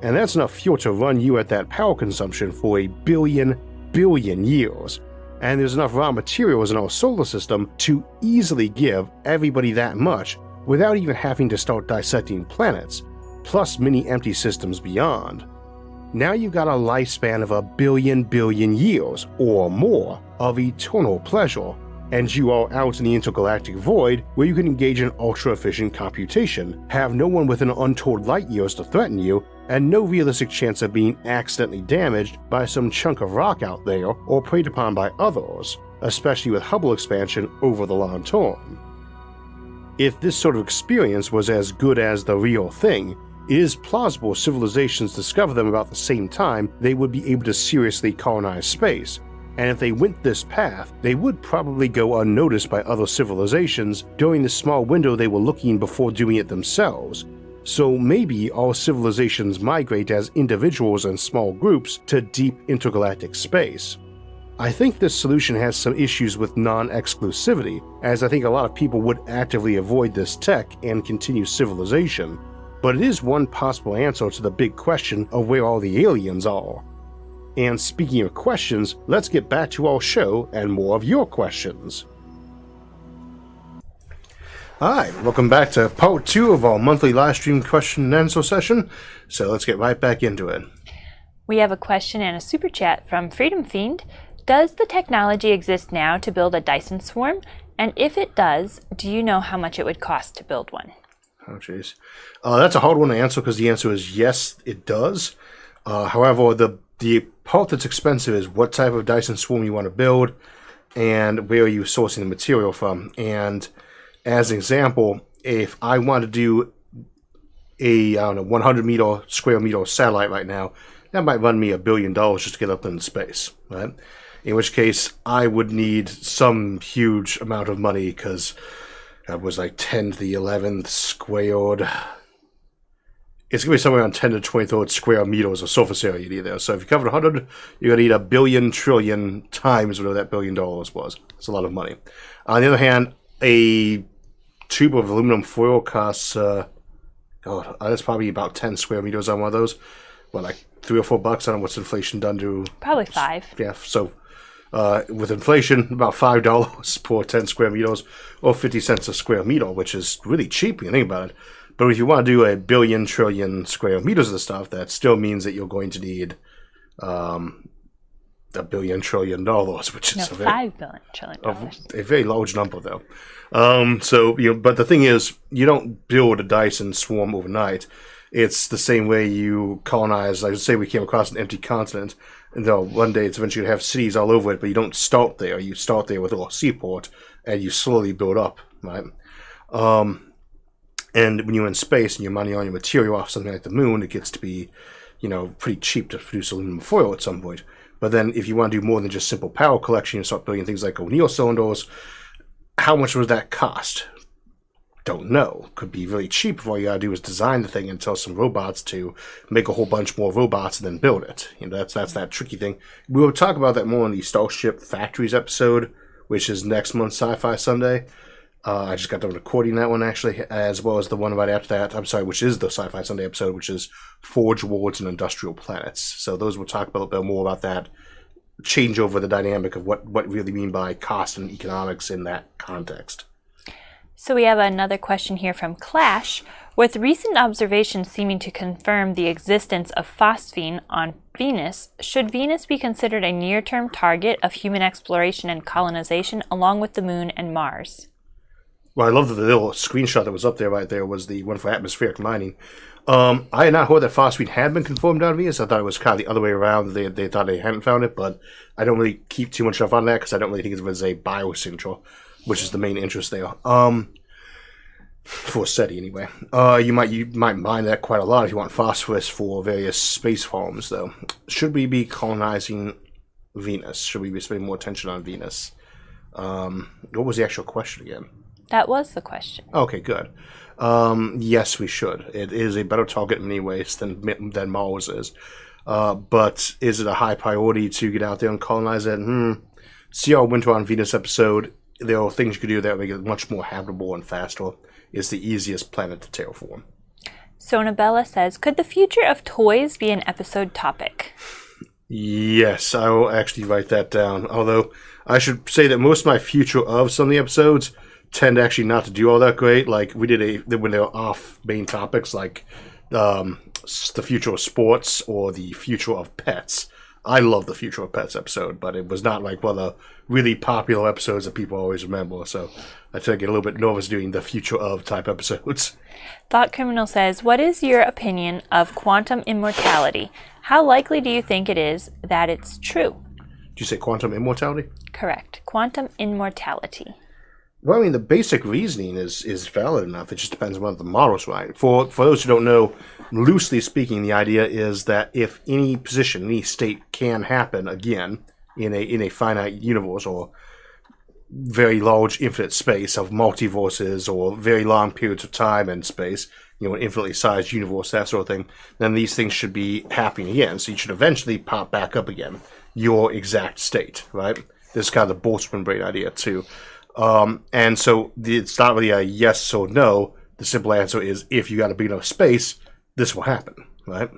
And that's enough fuel to run you at that power consumption for a billion years. And there's enough raw materials in our solar system to easily give everybody that much without even having to start dissecting planets, plus many empty systems beyond. Now you've got a lifespan of a billion years or more of eternal pleasure, and you are out in the intergalactic void where you can engage in ultra-efficient computation, have no one within untold light years to threaten you, and no realistic chance of being accidentally damaged by some chunk of rock out there or preyed upon by others, especially with Hubble expansion over the long term. If this sort of experience was as good as the real thing, it is plausible civilizations discover them about the same time they would be able to seriously colonize space, and if they went this path, they would probably go unnoticed by other civilizations during the small window they were looking before doing it themselves. So maybe all civilizations migrate as individuals and small groups to deep intergalactic space. I think this solution has some issues with non-exclusivity, as I think a lot of people would actively avoid this tech and continue civilization, but it is one possible answer to the big question of where all the aliens are. And speaking of questions, let's get back to our show and more of your questions. Hi, welcome back to part 2 of our monthly live stream question and answer session, so let's get right back into it. We have a question and a super chat from Freedom Fiend. Does the technology exist now to build a Dyson swarm? And if it does, do you know how much it would cost to build one? Oh, jeez. That's a hard one to answer because the answer is yes, it does. However, the part that's expensive is what type of Dyson swarm you want to build and where are you sourcing the material from. And as an example, if I want to do a 100 square meter satellite right now, that might run me $1 billion just to get up into space, right? In which case, I would need some huge amount of money because that was like 10 to the 11th squared. It's going to be somewhere around 10 to 23rd square meters of surface area you need there. So if you covered 100, you're going to need 1 billion trillion times whatever that $1 billion was. It's a lot of money. On the other hand, a tube of aluminum foil costs, that's probably about 10 square meters on one of those. What, like $3 or $4? I don't know what's inflation done to. Probably 5. Yeah, so with inflation, about $5 per 10 square meters, or 50 cents a square meter, which is really cheap when you think about it. But if you want to do 1 billion trillion square meters of the stuff, that still means that you're going to need $1 billion trillion, which is $5 billion trillion. A very large number, though. But the thing is, you don't build a Dyson swarm overnight. It's the same way you colonize. Like, say we came across an empty continent, and one day it's eventually going to have cities all over it, but you don't start there. You start there with a little seaport, and you slowly build up, right? And when you're in space and you're mining all your material off something like the moon, it gets to be, pretty cheap to produce aluminum foil at some point. But then if you want to do more than just simple power collection, you start building things like O'Neill cylinders. How much would that cost? Don't know. Could be really cheap if all you gotta do is design the thing and tell some robots to make a whole bunch more robots and then build it. That's that tricky thing. We will talk about that more in the Starship Factories episode, which is next month, Sci-Fi Sunday. I just got done recording that one, actually, as well as the one right after that, which is the Sci-Fi Sunday episode, which is Forge Worlds and Industrial Planets. So those will talk a little bit more about that, change over the dynamic of what really mean by cost and economics in that context. So we have another question here from Clash. With recent observations seeming to confirm the existence of phosphine on Venus, should Venus be considered a near-term target of human exploration and colonization along with the Moon and Mars? Well, I love that the little screenshot that was up there right there was the one for atmospheric mining. I had not heard that phosphine had been confirmed on Venus. I thought it was kind of the other way around. They thought they hadn't found it, but I don't really keep too much stuff on that because I don't really think it was a biosignature, which is the main interest there. For SETI anyway. You might mine that quite a lot if you want phosphorus for various space farms, though. Should we be colonizing Venus? Should we be spending more attention on Venus? What was the actual question again? That was the question. Okay, good. Yes, we should. It is a better target in many ways than Mars is. But is it a high priority to get out there and colonize it? See our Winter on Venus episode. There are things you could do that make it much more habitable and faster. It's the easiest planet to terraform. Sonabella says, could the future of toys be an episode topic? Yes, I will actually write that down. Although, I should say that most of my future of some of the episodes tend actually not to do all that great. Like, we did when they were off main topics, like the future of sports or the future of pets. I love the Future of Pets episode, but it was not like one of the really popular episodes that people always remember. So I tend to get a little bit nervous doing the Future of type episodes. Thought Criminal says, what is your opinion of quantum immortality? How likely do you think it is that it's true? Did you say quantum immortality? Correct. Quantum immortality. Well, I mean, the basic reasoning is valid enough. It just depends on whether the model's right. For those who don't know, loosely speaking, the idea is that if any position, any state can happen again in a finite universe or very large infinite space of multiverses or very long periods of time and space, an infinitely sized universe, that sort of thing, then these things should be happening again. So you should eventually pop back up again, your exact state, right? This is kind of the Boltzmann brain idea, too. And so it's not really a yes or no. The simple answer is if you got a big enough space, this will happen, right?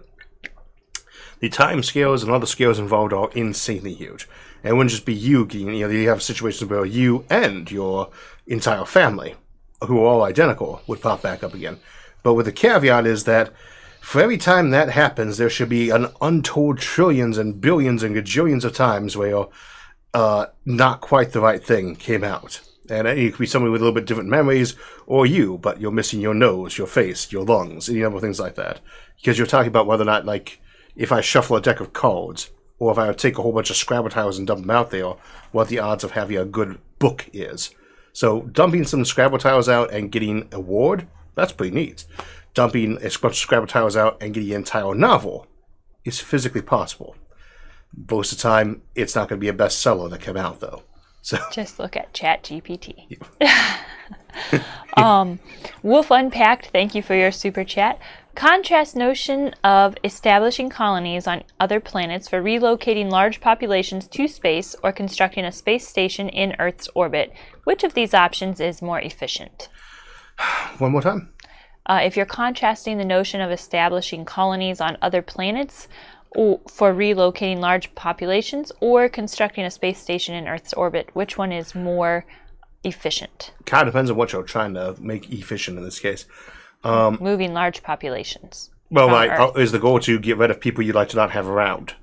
The time scales and other scales involved are insanely huge. And it wouldn't just be you getting, you have situations where you and your entire family, who are all identical, would pop back up again. But with the caveat is that for every time that happens, there should be an untold trillions and billions and gajillions of times where not quite the right thing came out. And it could be somebody with a little bit different memories, or you, but you're missing your nose, your face, your lungs, any other things like that. Because you're talking about whether or not, like, if I shuffle a deck of cards, or if I would take a whole bunch of Scrabble tiles and dump them out there, what the odds of having a good book is. So dumping some Scrabble tiles out and getting a award, that's pretty neat. Dumping a bunch of Scrabble tiles out and getting an entire novel is physically possible. Most of the time, it's not going to be a bestseller that came out, though. So just look at ChatGPT. Wolf Unpacked, thank you for your super chat. Contrast notion of establishing colonies on other planets for relocating large populations to space or constructing a space station in Earth's orbit. Which of these options is more efficient? One more time. If you're contrasting the notion of establishing colonies on other planets for relocating large populations or constructing a space station in Earth's orbit, which one is more efficient? Kind of depends on what you're trying to make efficient in this case. Moving large populations. Well, is the goal to get rid of people you'd like to not have around?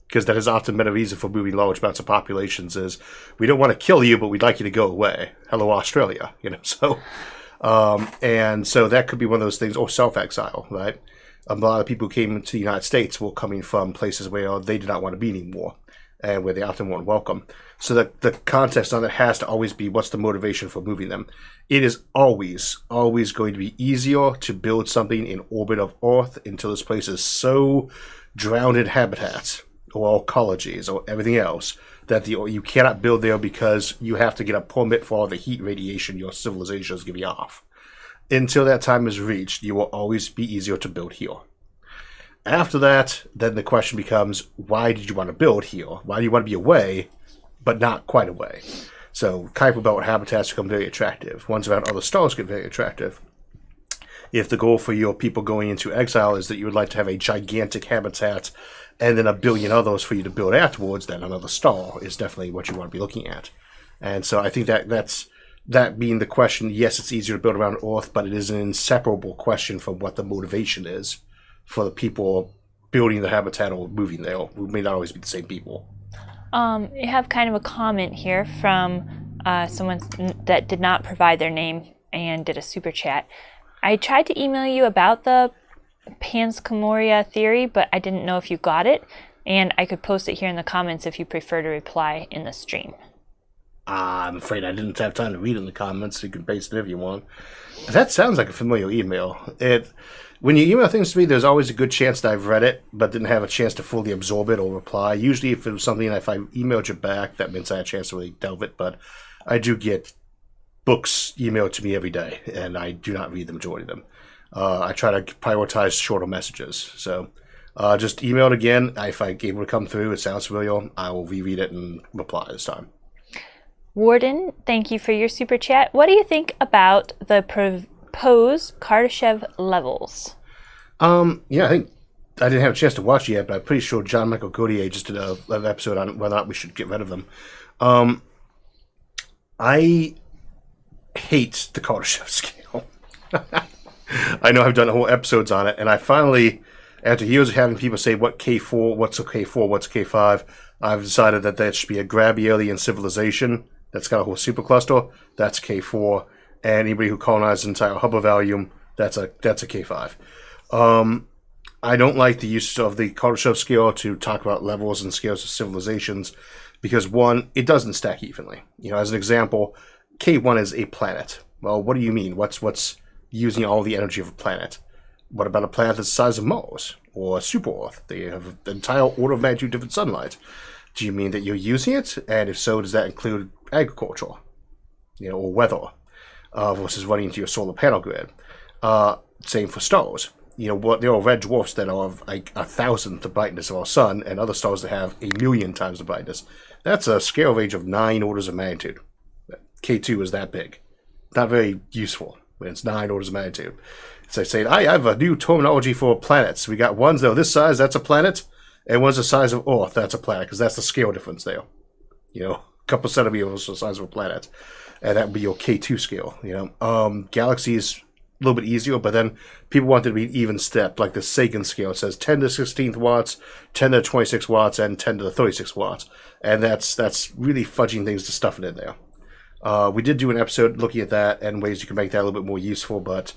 Because that has often been a reason for moving large amounts of populations is we don't want to kill you, but we'd like you to go away. Hello, Australia, so... and so that could be one of those things, or self-exile, right? A lot of people who came to the United States were coming from places where they did not want to be anymore, and where they often weren't welcome. So the context on it has to always be what's the motivation for moving them. It is always going to be easier to build something in orbit of Earth until this place is so drowned in habitats or ecologies or everything else that you cannot build there because you have to get a permit for all the heat radiation your civilization is giving off. Until that time is reached, you will always be easier to build here. After that, then the question becomes, why did you want to build here? Why do you want to be away, but not quite away? So Kuiper Belt habitats become very attractive. Ones around other stars get very attractive. If the goal for your people going into exile is that you would like to have a gigantic habitat and then a billion others for you to build afterwards, then another star is definitely what you want to be looking at. And so I think that being the question, yes, it's easier to build around Earth, but it is an inseparable question from what the motivation is for the people building the habitat or moving there. We may not always be the same people. You have kind of a comment here from someone that did not provide their name and did a super chat. I tried to email you about the Panspermia theory, but I didn't know if you got it, and I could post it here in the comments if you prefer to reply in the stream. I'm afraid I didn't have time to read in the comments, so you can paste it if you want. That sounds like a familiar email. When you email things to me, there's always a good chance that I've read it, but didn't have a chance to fully absorb it or reply. Usually if it was something, if I emailed you back, that means I had a chance to really delve it, but I do get books emailed to me every day, and I do not read the majority of them. I try to prioritize shorter messages, so just email it again. If I able to come through, it sounds familiar, I will reread it and reply this time. Warden, thank you for your super chat. What do you think about the proposed Kardashev levels? Yeah, I think I didn't have a chance to watch it yet, but I'm pretty sure John Michael Gauthier just did an episode on whether or not we should get rid of them. I hate the Kardashev scale. I know I've done whole episodes on it, and I finally After years of having people say what K4, what's a K4, what's a K5, I've decided that should be a grabby alien civilization that's got a whole supercluster. That's K4. And anybody who colonized the entire hub of Valium, that's a K5. I don't like the use of the Kardashev scale to talk about levels and scales of civilizations because, one, it doesn't stack evenly. As an example, K1 is a planet. Well, what do you mean? What's using all the energy of a planet? What about a planet that's the size of Mars or a super Earth? They have an entire order of magnitude different sunlight. Do you mean that you're using it? And if so, does that include agriculture, or weather, versus running into your solar panel grid? Same for stars. There are red dwarfs that are of like 1,000th the brightness of our sun, and other stars that have 1,000,000 times the brightness. That's a scale range of 9 orders of magnitude. K2 is that big. Not very useful when it's 9 orders of magnitude. So I say, I have a new terminology for planets. We got ones that are this size, that's a planet, and ones the size of Earth, that's a planet, because that's the scale difference there. A couple centimeters the size of a planet. And that would be your K2 scale. Galaxies a little bit easier, but then people want it to be even step, like the Sagan scale. It says 10 to the 16th watts, 10 to the 26 watts, and 10 to the 36 watts. And that's really fudging things to stuff it in there. We did do an episode looking at that and ways you can make that a little bit more useful, but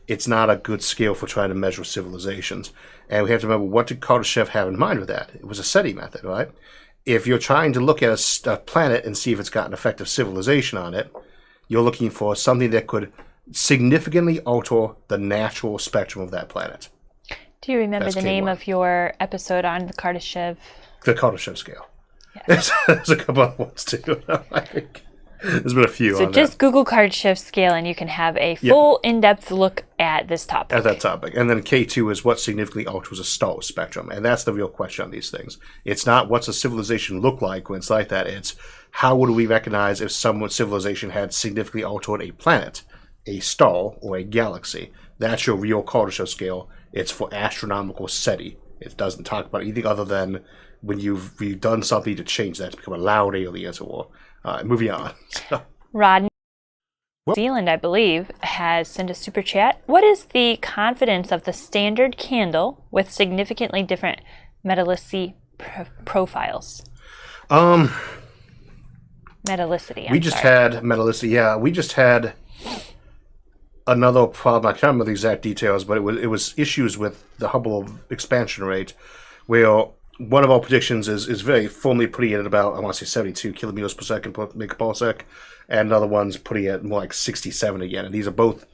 it's not a good scale for trying to measure civilizations. And we have to remember, what did Kardashev have in mind with that? It was a SETI method, right? If you're trying to look at a planet and see if it's got an effective civilization on it, you're looking for something that could significantly alter the natural spectrum of that planet. Do you remember the name of your episode on the Kardashev? The Kardashev scale. Yes. There's a couple other ones too. I think there's been a few. So just Google Kardashev scale and you can have a full in-depth look at this topic. At that topic. And then K2 is what significantly alters a star spectrum. And that's the real question on these things. It's not what's a civilization look like when it's like that. It's how would we recognize if someone's civilization had significantly altered a planet, a star, or a galaxy. That's your real Kardashev scale. It's for astronomical SETI. It doesn't talk about anything other than when you've done something to change that to become a loud alien, as it were. Moving on. Rod, New Zealand, I believe, has sent a super chat. What is the confidence of the standard candle with significantly different metallicity profiles? Metallicity. We just had metallicity. Yeah, we just had another problem. I can't remember the exact details, but it was issues with the Hubble expansion rate, where one of our predictions is very firmly putting it at about, I want to say 72 kilometers per second per megaparsec, and another one's putting it more like 67 again. And these are both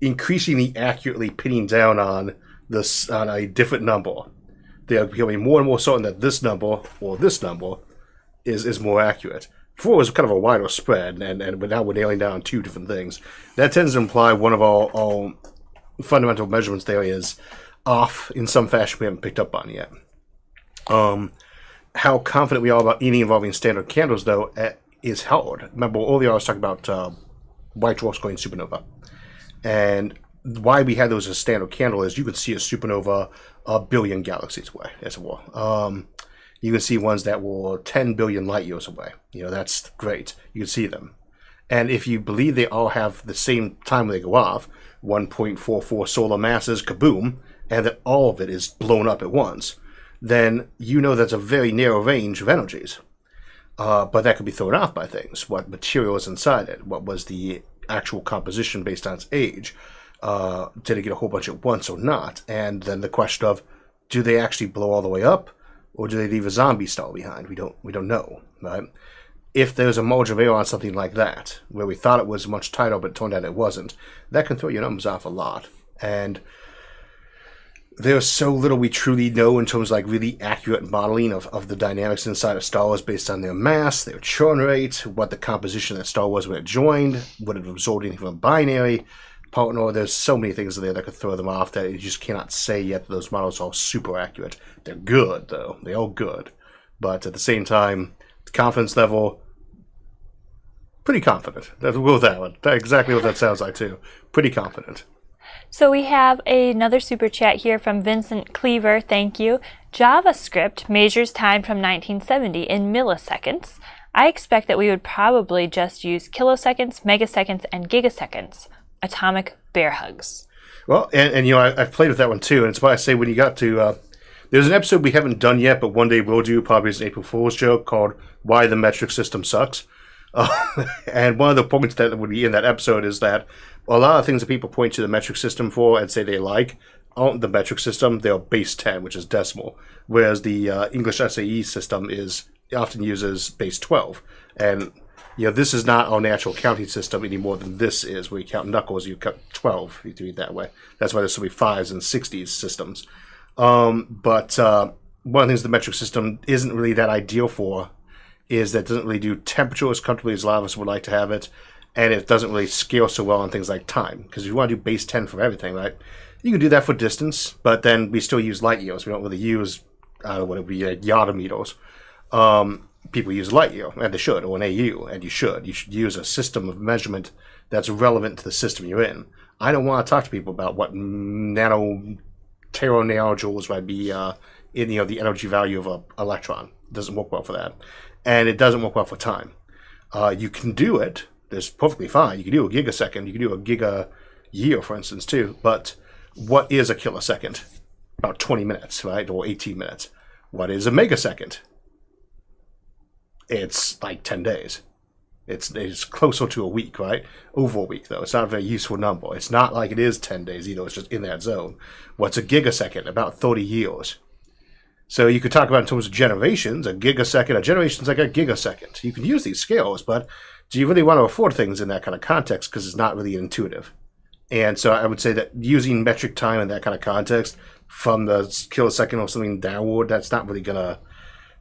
increasingly accurately pinning down on this on a different number. They are becoming more and more certain that this number or this number is more accurate. Before it was kind of a wider spread, and now we're nailing down two different things. That tends to imply one of our fundamental measurements there is off in some fashion we haven't picked up on yet. How confident we are about anything involving standard candles, though, is hard. Remember, earlier I was talking about white dwarfs going supernova. And why we had those as a standard candle is you could see a supernova a billion galaxies away, as it were. You can see ones that were 10 billion light years away. That's great. You can see them. And if you believe they all have the same time when they go off, 1.44 solar masses, kaboom, and that all of it is blown up at once, then that's a very narrow range of energies. But that could be thrown off by things. What material is inside it? What was the actual composition based on its age? Did it get a whole bunch at once or not? And then the question of, do they actually blow all the way up? Or do they leave a zombie star behind? We don't know, right? If there's a margin of error on something like that, where we thought it was much tighter, but it turned out it wasn't, that can throw your numbers off a lot. And there's so little we truly know in terms of like really accurate modeling of the dynamics inside of stars based on their mass, their churn rate, what the composition of that star was when it joined, would it have absorbed anything from a binary partner. There's so many things there that could throw them off that you just cannot say yet that those models are super accurate. They're good, though. They're all good. But at the same time, the confidence level, pretty confident. We'll go with that one. That's exactly what that sounds like, too. Pretty confident. So we have another super chat here from Vincent Cleaver. Thank you. JavaScript measures time from 1970 in milliseconds. I expect that we would probably just use kiloseconds, megaseconds, and gigaseconds. Atomic bear hugs. Well, and I've played with that one too, and it's why I say when you got to there's an episode we haven't done yet, but one day we'll do, probably as an April Fool's joke, called "Why the Metric System Sucks." And one of the points that would be in that episode is that a lot of things that people point to the metric system for and say they like aren't the metric system; they're base 10, which is decimal, whereas the English SAE system often uses base 12, and this is not our natural counting system any more than this is. Where you count knuckles, you count 12. You do it that way. That's why there's so many 5s and 60s systems. But one of the things the metric system isn't really that ideal for is that it doesn't really do temperature as comfortably as a lot of us would like to have it, and it doesn't really scale so well on things like time. Because if you want to do base 10 for everything, right, you can do that for distance, but then we still use light years. We don't really use, what would be yard meters. People use light year, and they should, or an AU, and you should. You should use a system of measurement that's relevant to the system you're in. I don't want to talk to people about what teronanojoules might be in the energy value of an electron. It doesn't work well for that. And it doesn't work well for time. You can do it. That's perfectly fine. You can do a gigasecond. You can do a giga year, for instance, too. But what is a kilosecond? About 20 minutes, right? Or 18 minutes. What is a megasecond? It's like 10 days. It's closer to a week, right? Over a week, though. It's not a very useful number. It's not like it is 10 days either. It's just in that zone. What's a gigasecond? About 30 years. So you could talk about in terms of generations. A generation's like a gigasecond. You can use these scales, but do you really want to afford things in that kind of context? Because it's not really intuitive. And so I would say that using metric time in that kind of context, from the kilosecond or something downward, that's not really going to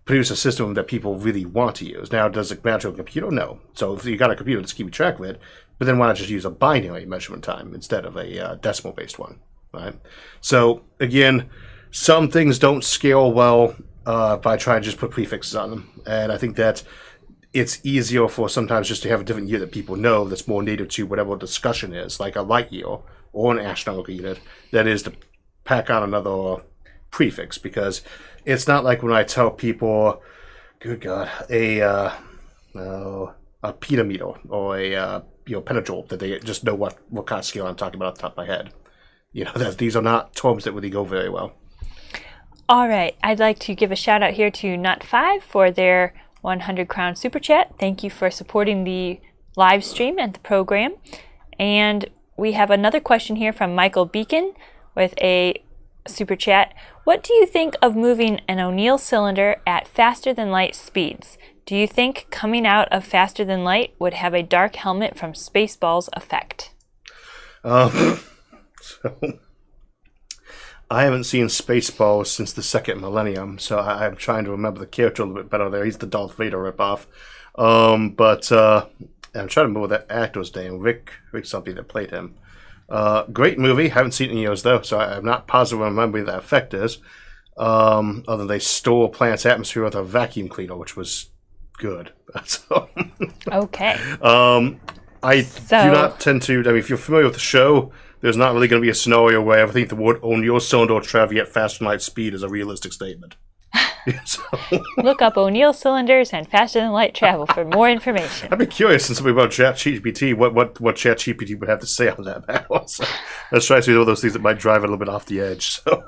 produce a system that people really want to use. Now, does it match a computer? No. So if you got a computer, just keep track of it. But then why not just use a binary measurement time instead of a decimal-based one, right? So again, some things don't scale well by trying to just put prefixes on them. And I think that it's easier for sometimes just to have a different year that people know that's more native to whatever discussion is, like a light year or an astronomical unit, that is to pack on another prefix, because it's not like when I tell people, good God, a petameter or a petajoule, that they just know what kind of scale I'm talking about off the top of my head. These are not terms that really go very well. All right, I'd like to give a shout out here to Nut5 for their 100 crown super chat. Thank you for supporting the live stream and the program. And we have another question here from Michael Beacon with a super chat. What do you think of moving an O'Neill cylinder at faster than light speeds? Do you think coming out of faster than light would have a dark helmet from Spaceballs effect? So I haven't seen Spaceballs since the second millennium, so I'm trying to remember the character a little bit better there. He's the Darth Vader ripoff. But I'm trying to remember that actor's name, Rick something that played him. Great movie. Haven't seen it in years though, so I'm not positive on remembering that effect is. Other than they stole a plant's atmosphere with a vacuum cleaner, which was good. So, okay. I do not tend to. I mean, if you're familiar with the show, there's not really going to be a scenario where I think the word O'Neill cylinder or travel at faster than light speed is a realistic statement. So. Look up O'Neill cylinders and faster than light travel for more information. I'd be curious, since we're about ChatGPT, what ChatGPT would have to say on that battle. So let's try to see all those things that might drive it a little bit off the edge. So.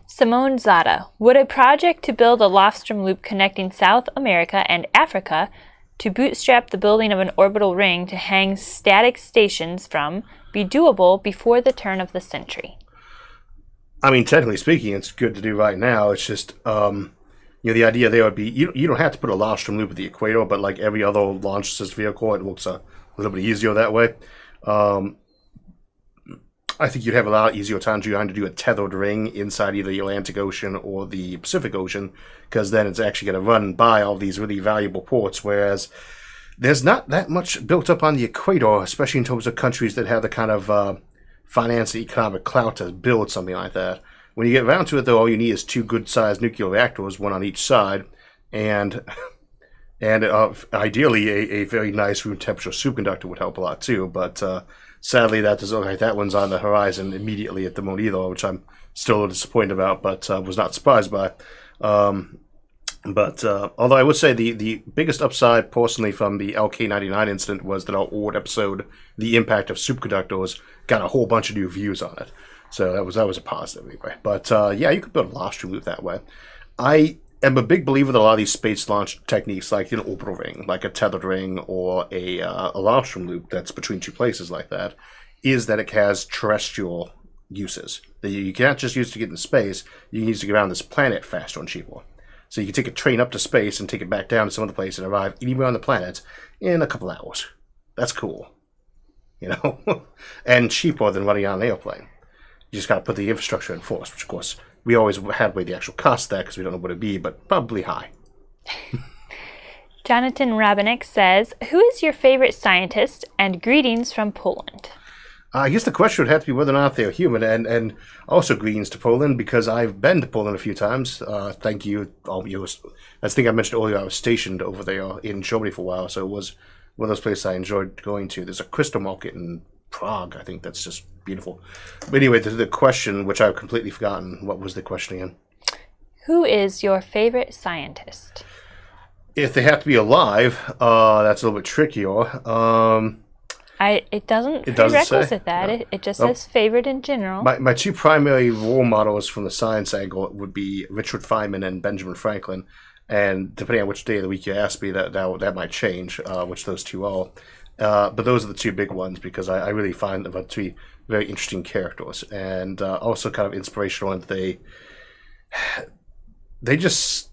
Simone Zada, would a project to build a Livestream loop connecting South America and Africa to bootstrap the building of an orbital ring to hang static stations from be doable before the turn of the century? I mean, technically speaking, it's good to do right now. It's just, the idea there would be, you don't have to put a Livestream loop at the equator, but like every other launch system vehicle, it works a little bit easier that way. I think you'd have a lot easier time trying to do a tethered ring inside either the Atlantic Ocean or the Pacific Ocean, because then it's actually going to run by all these really valuable ports, whereas there's not that much built up on the equator, especially in terms of countries that have the kind of finance and economic clout to build something like that. When you get around to it, though, all you need is 2 good-sized nuclear reactors, one on each side, and ideally a very nice room temperature superconductor would help a lot too. But sadly, that doesn't look like that one's on the horizon immediately at the moment either, which I'm still disappointed about, but was not surprised by. But although I would say the biggest upside, personally, from the LK-99 incident was that our old episode, The Impact of Superconductors, got a whole bunch of new views on it. So that was a positive anyway. But yeah, you could build a Livestream loop that way. I am a big believer that a lot of these space launch techniques, like an orbital ring, like a tethered ring, or a Livestream loop that's between two places like that, is that it has terrestrial uses. That you can't just use to get into space, you can use to get around this planet faster and cheaper. So you can take a train up to space and take it back down to some other place and arrive anywhere on the planet in a couple hours. That's cool. You know? And cheaper than running on an airplane. You just got to put the infrastructure in force, which of course we always had weigh the actual cost of that because we don't know what it'd be, but probably high. Jonathan Rabinick says, who is your favorite scientist? And greetings from Poland. I guess the question would have to be whether or not they're human, and also greetings to Poland, because I've been to Poland a few times. Thank you. I think I mentioned earlier I was stationed over there in Germany for a while, so it was one of those places I enjoyed going to. There's a crystal market in Prague, I think that's just beautiful. But anyway, the question, which I've completely forgotten, what was the question again? Who is your favorite scientist? If they have to be alive, that's a little bit trickier. It doesn't prerequisite that. No. It just says favorite in general. My two primary role models from the science angle would be Richard Feynman and Benjamin Franklin. And depending on which day of the week you ask me, that might change, which those two are. But those are the two big ones because I really find them to be very interesting characters. And also kind of inspirational, and they just,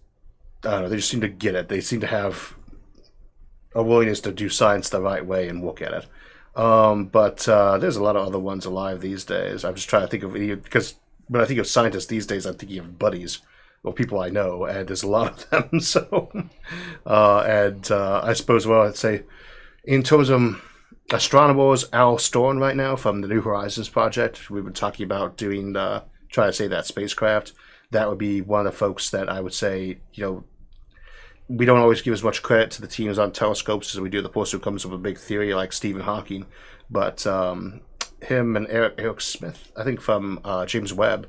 I don't know, they just seem to get it. They seem to have a willingness to do science the right way and look at it. But there's a lot of other ones alive these days. I'm just trying to think of any, because when I think of scientists these days, I'm thinking of buddies or people I know, and there's a lot of them. So, I suppose, well, I'd say in terms of astronomers, Al Storn right now from the New Horizons project, we've been talking about doing trying to save that spacecraft. That would be one of the folks that I would say, you know, we don't always give as much credit to the teams on telescopes as we do the person who comes up with a big theory like Stephen Hawking. But him and Eric Smith, I think from James Webb,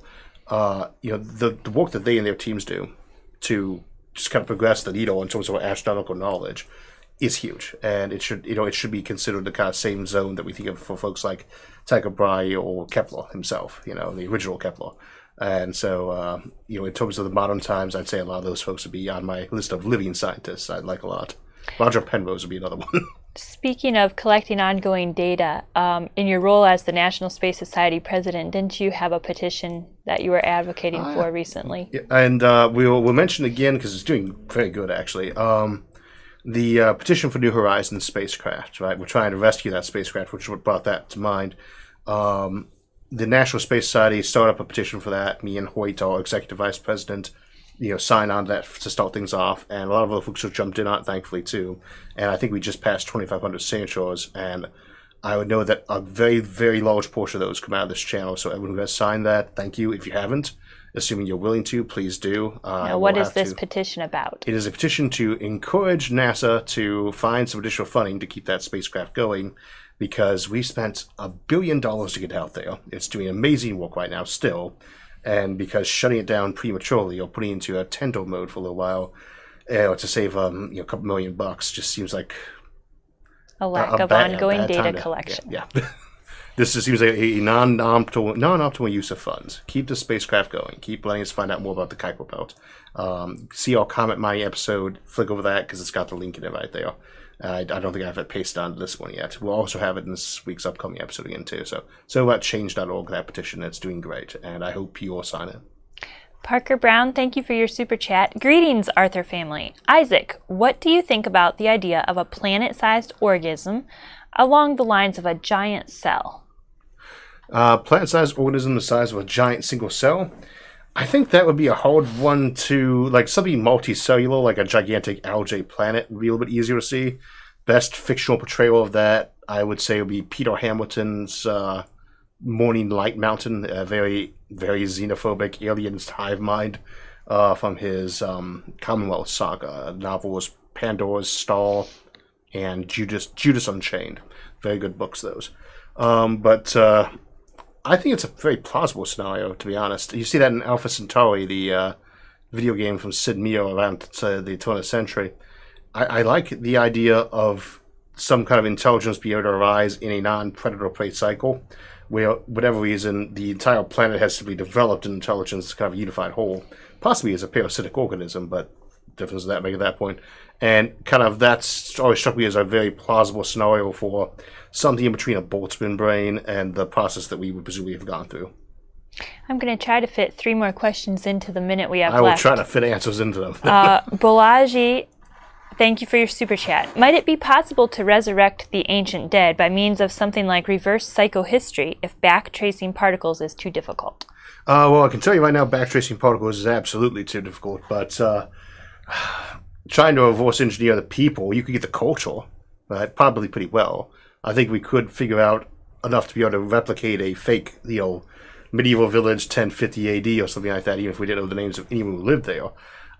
you know, the work that they and their teams do to just kind of progress the needle in terms of astronomical knowledge is huge. And it should be considered the kind of same zone that we think of for folks like Tycho Brahe or Kepler himself, you know, the original Kepler. And so, you know, in terms of the modern times, I'd say a lot of those folks would be on my list of living scientists I'd like a lot. Roger Penrose would be another one. Speaking of collecting ongoing data, in your role as the National Space Society president, didn't you have a petition that you were advocating for recently? Yeah, and we'll mention again, because it's doing very good, actually, the petition for New Horizons spacecraft, right? We're trying to rescue that spacecraft, which brought that to mind. The National Space Society started up a petition for that. Me and Hoyt, our executive vice president, you know, signed on to that to start things off. And a lot of other folks have jumped in on it, thankfully, too. And I think we just passed 2,500 signatures. And I would know that a very, very large portion of those come out of this channel. So everyone who has signed that, thank you. If you haven't, assuming you're willing to, please do. Now, what is this petition about? It is a petition to encourage NASA to find some additional funding to keep that spacecraft going, because we spent $1 billion to get out there. It's doing amazing work right now still. And because shutting it down prematurely or putting it into a tender mode for a little while to save a couple $1 million just seems like a lack of ongoing data collection. Yeah. This just seems like a non-optimal use of funds. Keep the spacecraft going. Keep letting us find out more about the Kuiper Belt. See our Comet Mining episode. Flick over that because it's got the link in it right there. I don't think I have it pasted onto this one yet. We'll also have it in this week's upcoming episode again, too. So about change.org, that petition, it's doing great, and I hope you all sign it. Parker Brown, thank you for your super chat. Greetings, Arthur family. Isaac, what do you think about the idea of a planet-sized organism along the lines of a giant cell? Planet-sized organism the size of a giant single cell? I think that would be a hard one to, like, something multicellular, like a gigantic algae planet, would be a little bit easier to see. Best fictional portrayal of that, I would say, would be Peter Hamilton's Morning Light Mountain, a very, very xenophobic alien's hive mind from his Commonwealth saga novels, Pandora's Star and Judas Unchained. Very good books, those. But I think it's a very plausible scenario, to be honest. You see that in Alpha Centauri, the video game from Sid Meier around the turn of the century. I like the idea of some kind of intelligence being able to arise in a non-predator prey cycle, where, whatever reason, the entire planet has to be developed in intelligence, kind of a unified whole, possibly as a parasitic organism, but difference does that make at that point? And kind of that's always struck me as a very plausible scenario for something in between a boltzmann brain and the process that we would presumably have gone through. I'm going to try to fit 3 more questions into the minute we have left. I will try to fit answers into them. Bolaji, thank you for your super chat. Might it be possible to resurrect the ancient dead by means of something like reverse psychohistory if backtracing particles is too difficult? Well, I can tell you right now, backtracing particles is absolutely too difficult, but trying to reverse engineer the people, you could get the culture, right? Probably pretty well. I think we could figure out enough to be able to replicate a fake, medieval village 1050 AD or something like that, even if we didn't know the names of anyone who lived there.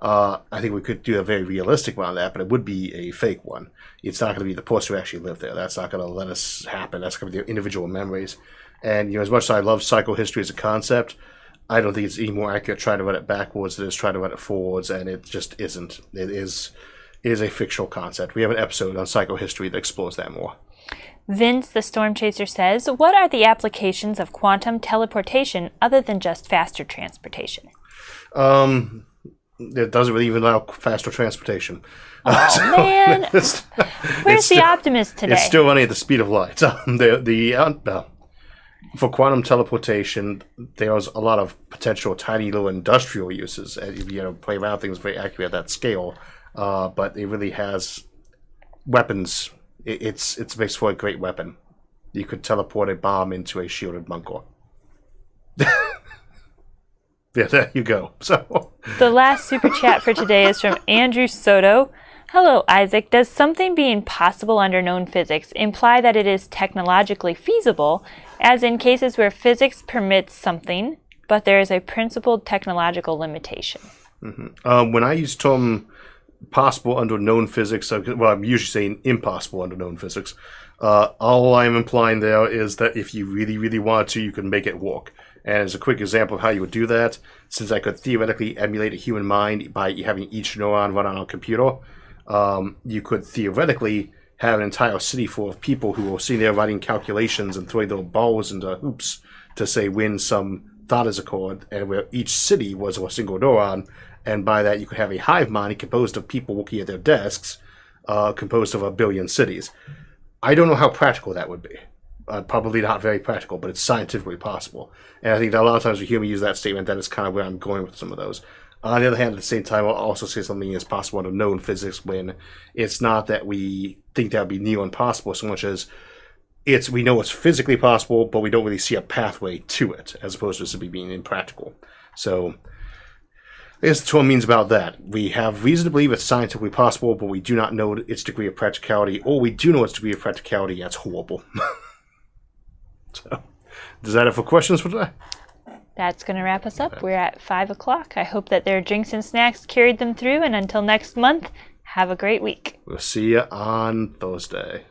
I think we could do a very realistic one on that, but it would be a fake one. It's not going to be the person who actually lived there. That's not going to let us happen. That's going to be the individual memories. And as much as I love psychohistory as a concept, I don't think it's any more accurate trying to run it backwards than it is trying to run it forwards, and it just isn't. It is a fictional concept. We have an episode on psychohistory that explores that more. Vince, the Storm Chaser, says, what are the applications of quantum teleportation other than just faster transportation? It doesn't really even allow faster transportation. Oh, man. Where's the optimist today? It's still running at the speed of light. For quantum teleportation, there's a lot of potential tiny little industrial uses. Play around things very accurate at that scale. But it really has weapons. It's makes for a great weapon. You could teleport a bomb into a shielded bunker. Yeah, there you go. So the last super chat for today is from Andrew Soto. Hello, Isaac. Does something being possible under known physics imply that it is technologically feasible, as in cases where physics permits something, but there is a principled technological limitation? Mm-hmm. When I use the term possible under known physics, well, I'm usually saying impossible under known physics. All I'm implying there is that if you really, really want to, you can make it work. And as a quick example of how you would do that, since I could theoretically emulate a human mind by having each neuron run on a computer, you could theoretically have an entire city full of people who were sitting there writing calculations and throwing little balls into hoops to say when some thought is occurred, and where each city was a single neuron, and by that you could have a hive mind composed of people working at their desks, composed of 1 billion cities. I don't know how practical that would be. Probably not very practical, but it's scientifically possible. And I think that a lot of times we hear me use that statement, that is kind of where I'm going with some of those. On the other hand, at the same time, I'll also say something is possible under known physics when it's not that we think that would be near impossible so much as we know it's physically possible, but we don't really see a pathway to it, as opposed to simply being impractical. So I guess that's what it means about that. We have reason to believe it's scientifically possible, but we do not know its degree of practicality, or we do know its degree of practicality. That's horrible. So, does that have for questions for today? That's going to wrap us up. We're at 5 o'clock. I hope that their drinks and snacks carried them through, and until next month, have a great week. We'll see you on Thursday.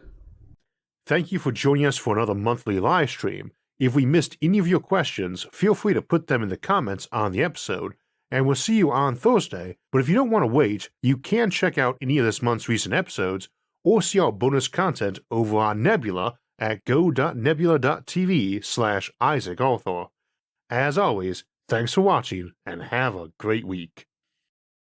Thank you for joining us for another monthly live stream. If we missed any of your questions, feel free to put them in the comments on the episode, and we'll see you on Thursday. But if you don't want to wait, you can check out any of this month's recent episodes, or see our bonus content over on Nebula at go.nebula.tv/Isaac Arthur. As always, thanks for watching, and have a great week.